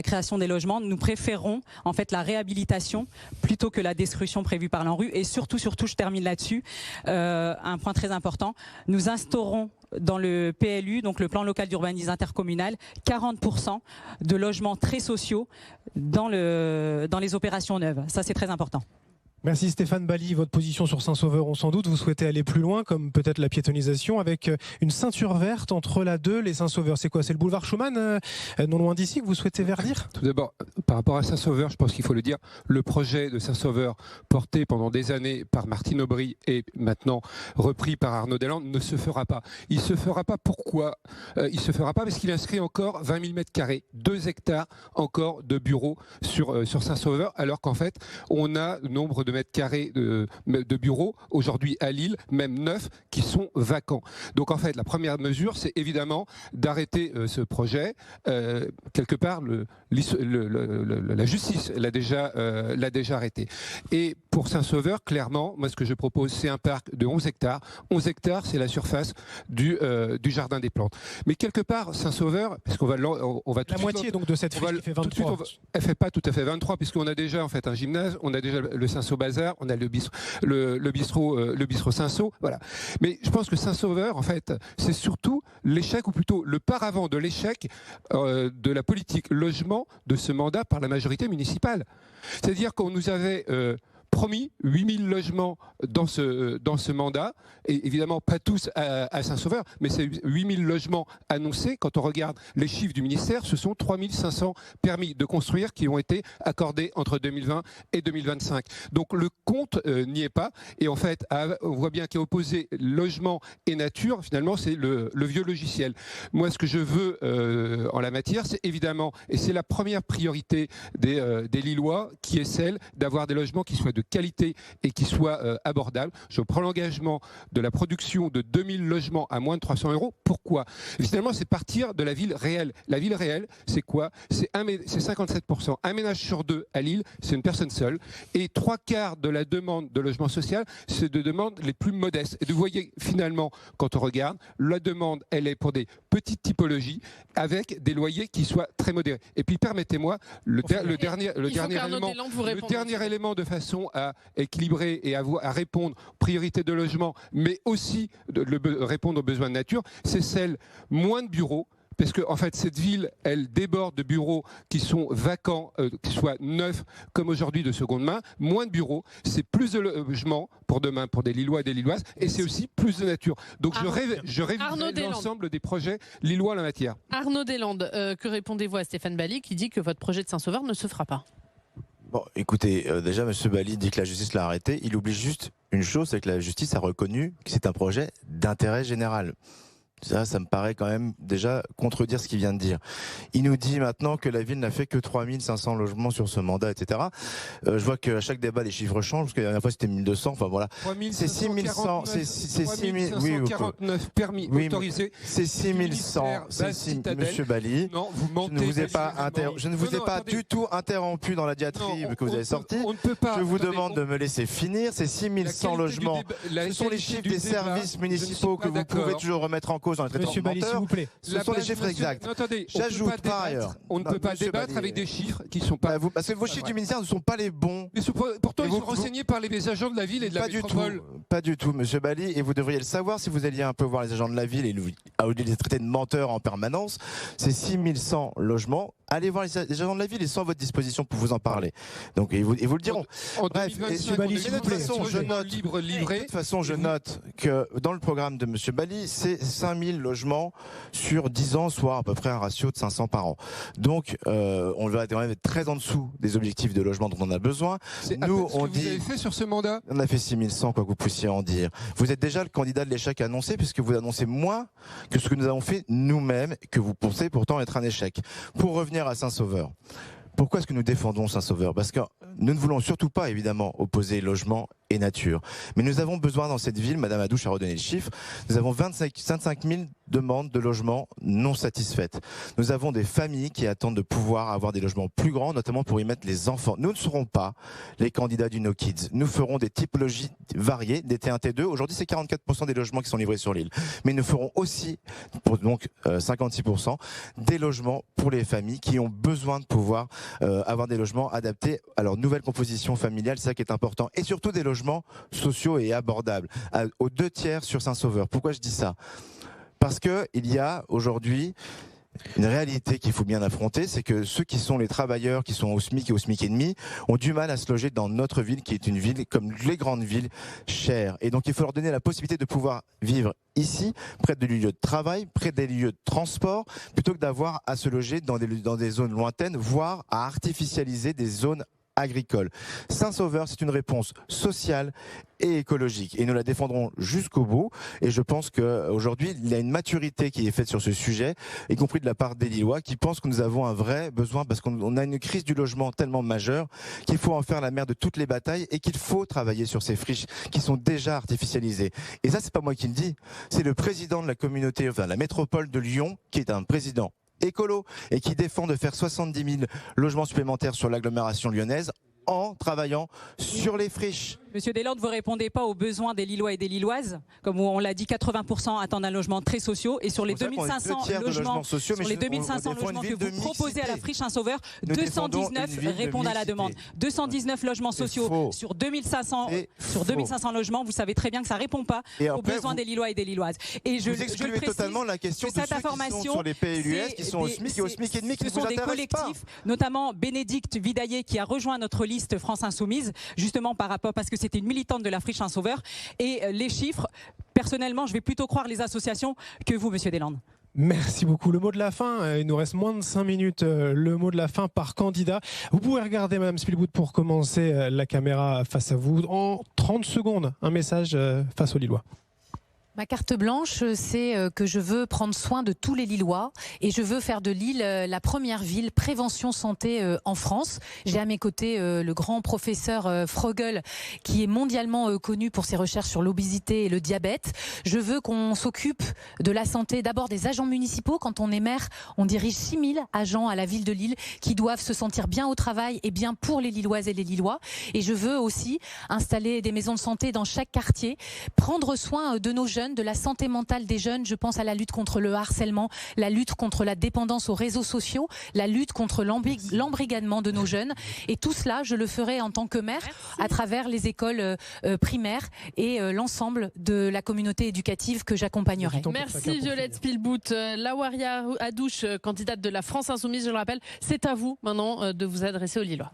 création des logements, nous préférons en fait la réhabilitation plutôt que la destruction prévue par l'ANRU. Et surtout, je termine là-dessus, un point très important, nous instaurons dans le PLU, donc le plan local d'urbanisme intercommunal, 40% de logements très sociaux dans les opérations neuves. Ça, c'est très important. Merci Stéphane Bally. Votre position sur Saint-Sauveur, on s'en doute, vous souhaitez aller plus loin, comme peut-être la piétonisation, avec une ceinture verte entre la Deule et Saint-Sauveur. C'est quoi? C'est le boulevard Schumann, non loin d'ici, que vous souhaitez verdir? Tout d'abord, par rapport à Saint-Sauveur, je pense qu'il faut le dire, le projet de Saint-Sauveur, porté pendant des années par Martine Aubry et maintenant repris par Arnaud Deslandes, ne se fera pas. Il se fera pas. Pourquoi il se fera pas? Parce qu'il inscrit encore 20 000 m², 2 hectares encore de bureaux sur Saint-Sauveur, alors qu'en fait, on a nombre de mètres carrés de bureaux aujourd'hui à Lille, même 9, qui sont vacants. Donc en fait, la première mesure, c'est évidemment d'arrêter ce projet. Quelque part, la justice l'a déjà arrêté. Et pour Saint-Sauveur, clairement, moi ce que je propose, c'est un parc de 11 hectares. 11 hectares, c'est la surface du Jardin des Plantes. Mais quelque part, Saint-Sauveur, parce qu'on va la moitié donc de cette friche qui fait 23. Elle fait pas tout à fait 23, puisqu'on a déjà en fait un gymnase, on a déjà le Saint-Sauveur, on a le bistrot Saint-Sau, voilà. Mais je pense que Saint-Sauveur, en fait, c'est surtout l'échec, ou plutôt le paravent de l'échec de la politique logement de ce mandat par la majorité municipale. C'est-à-dire qu'on nous avait promis 8000 logements dans ce mandat, et évidemment pas tous à Saint-Sauveur, mais c'est 8000 logements annoncés. Quand on regarde les chiffres du ministère, ce sont 3500 permis de construire qui ont été accordés entre 2020 et 2025. Donc le compte n'y est pas, et en fait on voit bien qu'à opposer logement et nature, finalement c'est le vieux logiciel. Moi ce que je veux en la matière, c'est évidemment, et c'est la première priorité des Lillois, qui est celle d'avoir des logements qui soient de qualité et qui soit abordable. Je prends l'engagement de la production de 2000 logements à moins de 300 €. Pourquoi ? Et finalement, c'est partir de la ville réelle. La ville réelle, c'est quoi ? C'est 57%. Un ménage sur deux à Lille, c'est une personne seule. Et 3/4 de la demande de logement social, c'est de demandes les plus modestes. Et vous voyez, finalement, quand on regarde, la demande, elle est pour des petites typologies avec des loyers qui soient très modérés. Et puis, permettez-moi, le dernier élément de façon à équilibrer et à répondre aux priorités de logement, mais aussi répondre aux besoins de nature, c'est celle moins de bureaux. Parce que en fait, cette ville, elle déborde de bureaux qui sont vacants, qui soient neufs, comme aujourd'hui de seconde main. Moins de bureaux, c'est plus de logements pour demain, pour des Lillois et des Lilloises, et c'est aussi plus de nature. Donc je réviserai l'ensemble des projets lillois en la matière. Arnaud Deslandes, que répondez-vous à Stéphane Bally qui dit que votre projet de Saint-Sauveur ne se fera pas ? Bon, écoutez, déjà, M. Bally dit que la justice l'a arrêté. Il oublie juste une chose, c'est que la justice a reconnu que c'est un projet d'intérêt général. Ça me paraît quand même déjà contredire ce qu'il vient de dire. Il nous dit maintenant que la ville n'a fait que 3500 logements sur ce mandat, etc. Je vois qu'à chaque débat, les chiffres changent, parce que la dernière fois, c'était 1200. Enfin voilà. C'est 6100. C'est 6549 permis autorisés. C'est 6100. Monsieur Bally, non, vous mentez. Je ne vous ai pas du tout interrompu dans la diatribe que vous avez sortie. On ne peut pas. Je vous demande de me laisser finir. C'est 6100 logements. Ce sont les chiffres des services municipaux que vous pouvez toujours remettre en cause. Monsieur Bally, s'il vous plaît. Ce sont les chiffres exacts. J'ajoute par ailleurs. On ne peut pas débattre avec des chiffres qui ne sont pas. Parce que vos chiffres du ministère ne sont pas les bons. Mais pourtant, ils sont renseignés par les agents de la ville et de la métropole. Pas du tout, monsieur Bally. Et vous devriez le savoir si vous alliez un peu voir les agents de la ville et les traiter de menteurs en permanence. C'est 6100 logements. Allez voir les agents de la ville, ils sont à votre disposition pour vous en parler. Donc, ils vous le diront. Bref, de toute façon, je note que dans le programme de monsieur Bally, c'est 5000 logements sur 10 ans, soit à peu près un ratio de 500 par an. Donc, on va être très en dessous des objectifs de logement dont on a besoin. Nous, on dit. Vous avez fait sur ce mandat ? On a fait 6100, quoi que vous puissiez en dire. Vous êtes déjà le candidat de l'échec annoncé, puisque vous annoncez moins que ce que nous avons fait nous-mêmes, que vous pensez pourtant être un échec. Pour revenir à Saint-Sauveur. Pourquoi est-ce que nous défendons Saint-Sauveur ? Parce que nous ne voulons surtout pas, évidemment, opposer logement et nature. Mais nous avons besoin dans cette ville, Madame Adouche a redonné le chiffre, nous avons 25 000 demandes de logements non satisfaites. Nous avons des familles qui attendent de pouvoir avoir des logements plus grands, notamment pour y mettre les enfants. Nous ne serons pas les candidats du No Kids. Nous ferons des typologies variées, des T1, T2. Aujourd'hui, c'est 44% des logements qui sont livrés sur l'île. Mais nous ferons aussi, pour donc 56%, des logements pour les familles qui ont besoin de pouvoir avoir des logements adaptés à leur nouvelle composition familiale. C'est ça qui est important. Et surtout des logements sociaux et abordables, aux 2/3 sur Saint-Sauveur. Pourquoi je dis ça ? Parce que il y a aujourd'hui une réalité qu'il faut bien affronter, c'est que ceux qui sont les travailleurs, qui sont au SMIC et au SMIC et demi, ont du mal à se loger dans notre ville, qui est une ville, comme les grandes villes, chère. Et donc il faut leur donner la possibilité de pouvoir vivre ici, près des lieux de travail, près des lieux de transport, plutôt que d'avoir à se loger dans des zones lointaines, voire à artificialiser des zones agricole. Saint-Sauveur, c'est une réponse sociale et écologique. Et nous la défendrons jusqu'au bout. Et je pense qu'aujourd'hui, il y a une maturité qui est faite sur ce sujet, y compris de la part des Lillois, qui pensent que nous avons un vrai besoin, parce qu'on a une crise du logement tellement majeure, qu'il faut en faire la mère de toutes les batailles et qu'il faut travailler sur ces friches qui sont déjà artificialisées. Et ça, c'est pas moi qui le dis. C'est le président de la communauté, enfin, la métropole de Lyon, qui est un président écolo et qui défend de faire 70 000 logements supplémentaires sur l'agglomération lyonnaise en travaillant sur les friches. Monsieur Deslandes, vous ne répondez pas aux besoins des Lillois et des Lilloises. Comme on l'a dit, 80% attendent un logement très sociaux. Et sur les 2500 logements, sociaux, sur les 2500 logements que vous proposez à la friche Saint-Sauveur, 219 répondent à la demande. 219 logements sociaux sur 2500 logements. Vous savez très bien que ça ne répond pas aux besoins des Lillois et des Lilloises. Et vous excluez totalement la question de cette information sur les PLUS qui sont au SMIC et au SMIC et demi qui ne vous intéressent pas. Ce sont des collectifs, notamment Bénédicte Vidaillé qui a rejoint notre liste France Insoumise, justement parce que c'était une militante de la friche Saint-Sauveur. Et les chiffres, personnellement, je vais plutôt croire les associations que vous, monsieur Deslandes. Merci beaucoup. Le mot de la fin, il nous reste moins de 5 minutes. Le mot de la fin par candidat. Vous pouvez regarder Madame Spielbout pour commencer la caméra face à vous. En 30 secondes, un message face aux Lillois. Ma carte blanche, c'est que je veux prendre soin de tous les Lillois et je veux faire de Lille la première ville prévention santé en France. J'ai à mes côtés le grand professeur Frogel qui est mondialement connu pour ses recherches sur l'obésité et le diabète. Je veux qu'on s'occupe de la santé d'abord des agents municipaux. Quand on est maire, on dirige 6000 agents à la ville de Lille qui doivent se sentir bien au travail et bien pour les Lilloises et les Lillois. Et je veux aussi installer des maisons de santé dans chaque quartier, prendre soin de nos jeunes, de la santé mentale des jeunes. Je pense à la lutte contre le harcèlement, la lutte contre la dépendance aux réseaux sociaux, la lutte contre l'embrigadement de nos jeunes. Et tout cela, je le ferai en tant que maire à travers les écoles primaires et l'ensemble de la communauté éducative que j'accompagnerai. Merci Violette Spilbout. Lawaria Adouche, candidate de la France Insoumise, je le rappelle, c'est à vous maintenant de vous adresser aux Lillois.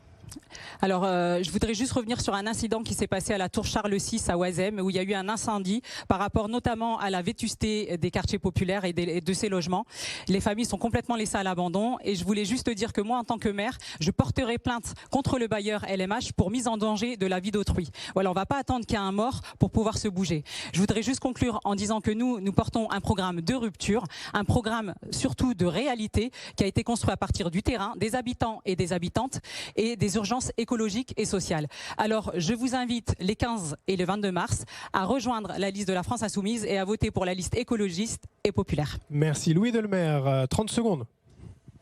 Alors, je voudrais juste revenir sur un incident qui s'est passé à la Tour Charles VI à Oisem, où il y a eu un incendie par rapport notamment à la vétusté des quartiers populaires et de ces logements. Les familles sont complètement laissées à l'abandon et je voulais juste dire que moi, en tant que maire, je porterai plainte contre le bailleur LMH pour mise en danger de la vie d'autrui. Voilà, on ne va pas attendre qu'il y ait un mort pour pouvoir se bouger. Je voudrais juste conclure en disant que nous portons un programme de rupture, un programme surtout de réalité qui a été construit à partir du terrain, des habitants et des habitantes et des urgences écologiques et sociales. Alors, je vous invite les 15 et le 22 mars à rejoindre la liste de la France Insoumise et à voter pour la liste écologiste et populaire. Merci. Louis Delmer, 30 secondes.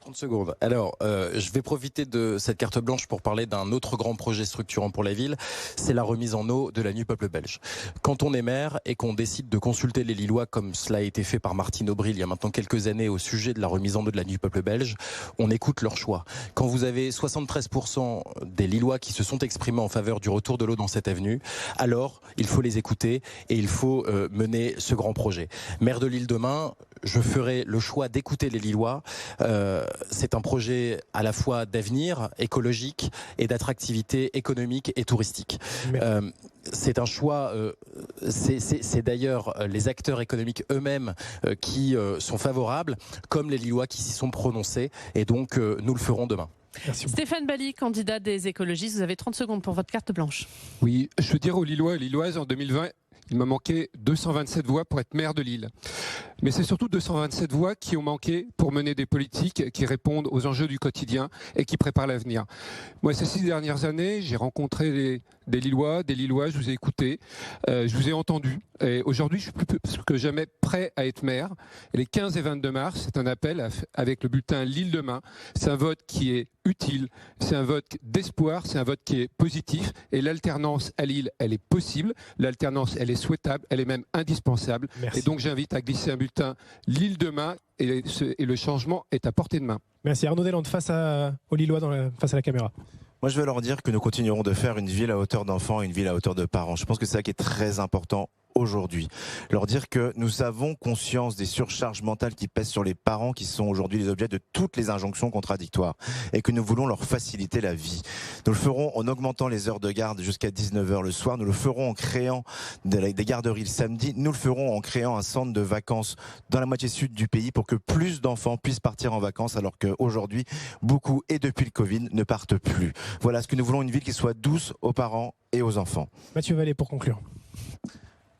30 secondes. Alors, je vais profiter de cette carte blanche pour parler d'un autre grand projet structurant pour la ville. C'est la remise en eau de la Nuit Peuple Belge. Quand on est maire et qu'on décide de consulter les Lillois, comme cela a été fait par Martine Aubry il y a maintenant quelques années au sujet de la remise en eau de la Nuit Peuple Belge, on écoute leurs choix. Quand vous avez 73% des Lillois qui se sont exprimés en faveur du retour de l'eau dans cette avenue, alors il faut les écouter et il faut mener ce grand projet. Maire de Lille demain, je ferai le choix d'écouter les Lillois. C'est un projet à la fois d'avenir écologique et d'attractivité économique et touristique. C'est un choix, c'est d'ailleurs les acteurs économiques eux-mêmes qui sont favorables, comme les Lillois qui s'y sont prononcés, et donc nous le ferons demain. Merci. Stéphane Bally, candidat des écologistes, vous avez 30 secondes pour votre carte blanche. Oui, je veux dire aux Lillois et Lilloises, en 2020, il m'a manqué 227 voix pour être maire de Lille. Mais c'est surtout 227 voix qui ont manqué pour mener des politiques qui répondent aux enjeux du quotidien et qui préparent l'avenir. Moi, ces 6 dernières années, j'ai rencontré des Lillois, je vous ai écouté, je vous ai entendu. Et aujourd'hui, je suis plus que jamais prêt à être maire. Et les 15 et 22 mars, c'est un appel avec le bulletin Lille demain. C'est un vote qui est utile, c'est un vote d'espoir, c'est un vote qui est positif. Et l'alternance à Lille, elle est possible. L'alternance, elle est souhaitable, elle est même indispensable. Merci. Et donc, j'invite à glisser un bulletin Lille demain et le changement est à portée de main. Merci. Arnaud Deslandes face aux Lillois face à la caméra. Moi, je veux leur dire que nous continuerons de faire une ville à hauteur d'enfants et une ville à hauteur de parents. Je pense que c'est ça qui est très important aujourd'hui. Leur dire que nous avons conscience des surcharges mentales qui pèsent sur les parents qui sont aujourd'hui les objets de toutes les injonctions contradictoires et que nous voulons leur faciliter la vie. Nous le ferons en augmentant les heures de garde jusqu'à 19h le soir. Nous le ferons en créant des garderies le samedi. Nous le ferons en créant un centre de vacances dans la moitié sud du pays pour que plus d'enfants puissent partir en vacances alors qu'aujourd'hui, beaucoup, et depuis le Covid, ne partent plus. Voilà ce que nous voulons, une ville qui soit douce aux parents et aux enfants. Mathieu Vallée pour conclure.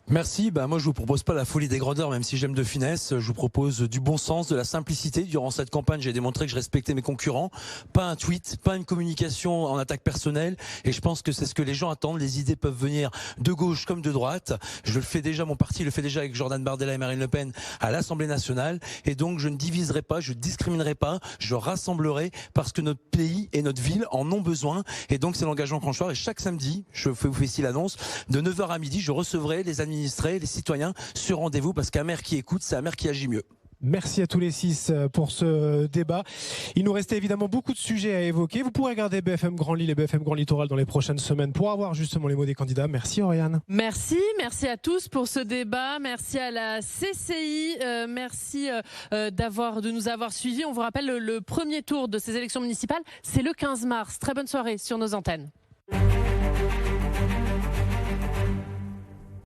Merci. Moi, je vous propose pas la folie des grandeurs, même si j'aime de finesse. Je vous propose du bon sens, de la simplicité. Durant cette campagne, j'ai démontré que je respectais mes concurrents. Pas un tweet, pas une communication en attaque personnelle. Et je pense que c'est ce que les gens attendent. Les idées peuvent venir de gauche comme de droite. Je le fais déjà, mon parti le fait déjà avec Jordan Bardella et Marine Le Pen à l'Assemblée nationale. Et donc, je ne diviserai pas, je discriminerai pas, je rassemblerai parce que notre pays et notre ville en ont besoin. Et donc, c'est l'engagement qu'on choisit. Et chaque samedi, je vous fais ici l'annonce, de 9h à midi, je recevrai les administrés, les citoyens sur rendez-vous parce qu'un maire qui écoute, c'est un maire qui agit mieux. Merci à tous les 6 pour ce débat. Il nous restait évidemment beaucoup de sujets à évoquer. Vous pourrez regarder BFM Grand Lille et BFM Grand Littoral dans les prochaines semaines pour avoir justement les mots des candidats. Merci Oriane. Merci à tous pour ce débat. Merci à la CCI. Merci de nous avoir suivis. On vous rappelle le premier tour de ces élections municipales, c'est le 15 mars. Très bonne soirée sur nos antennes.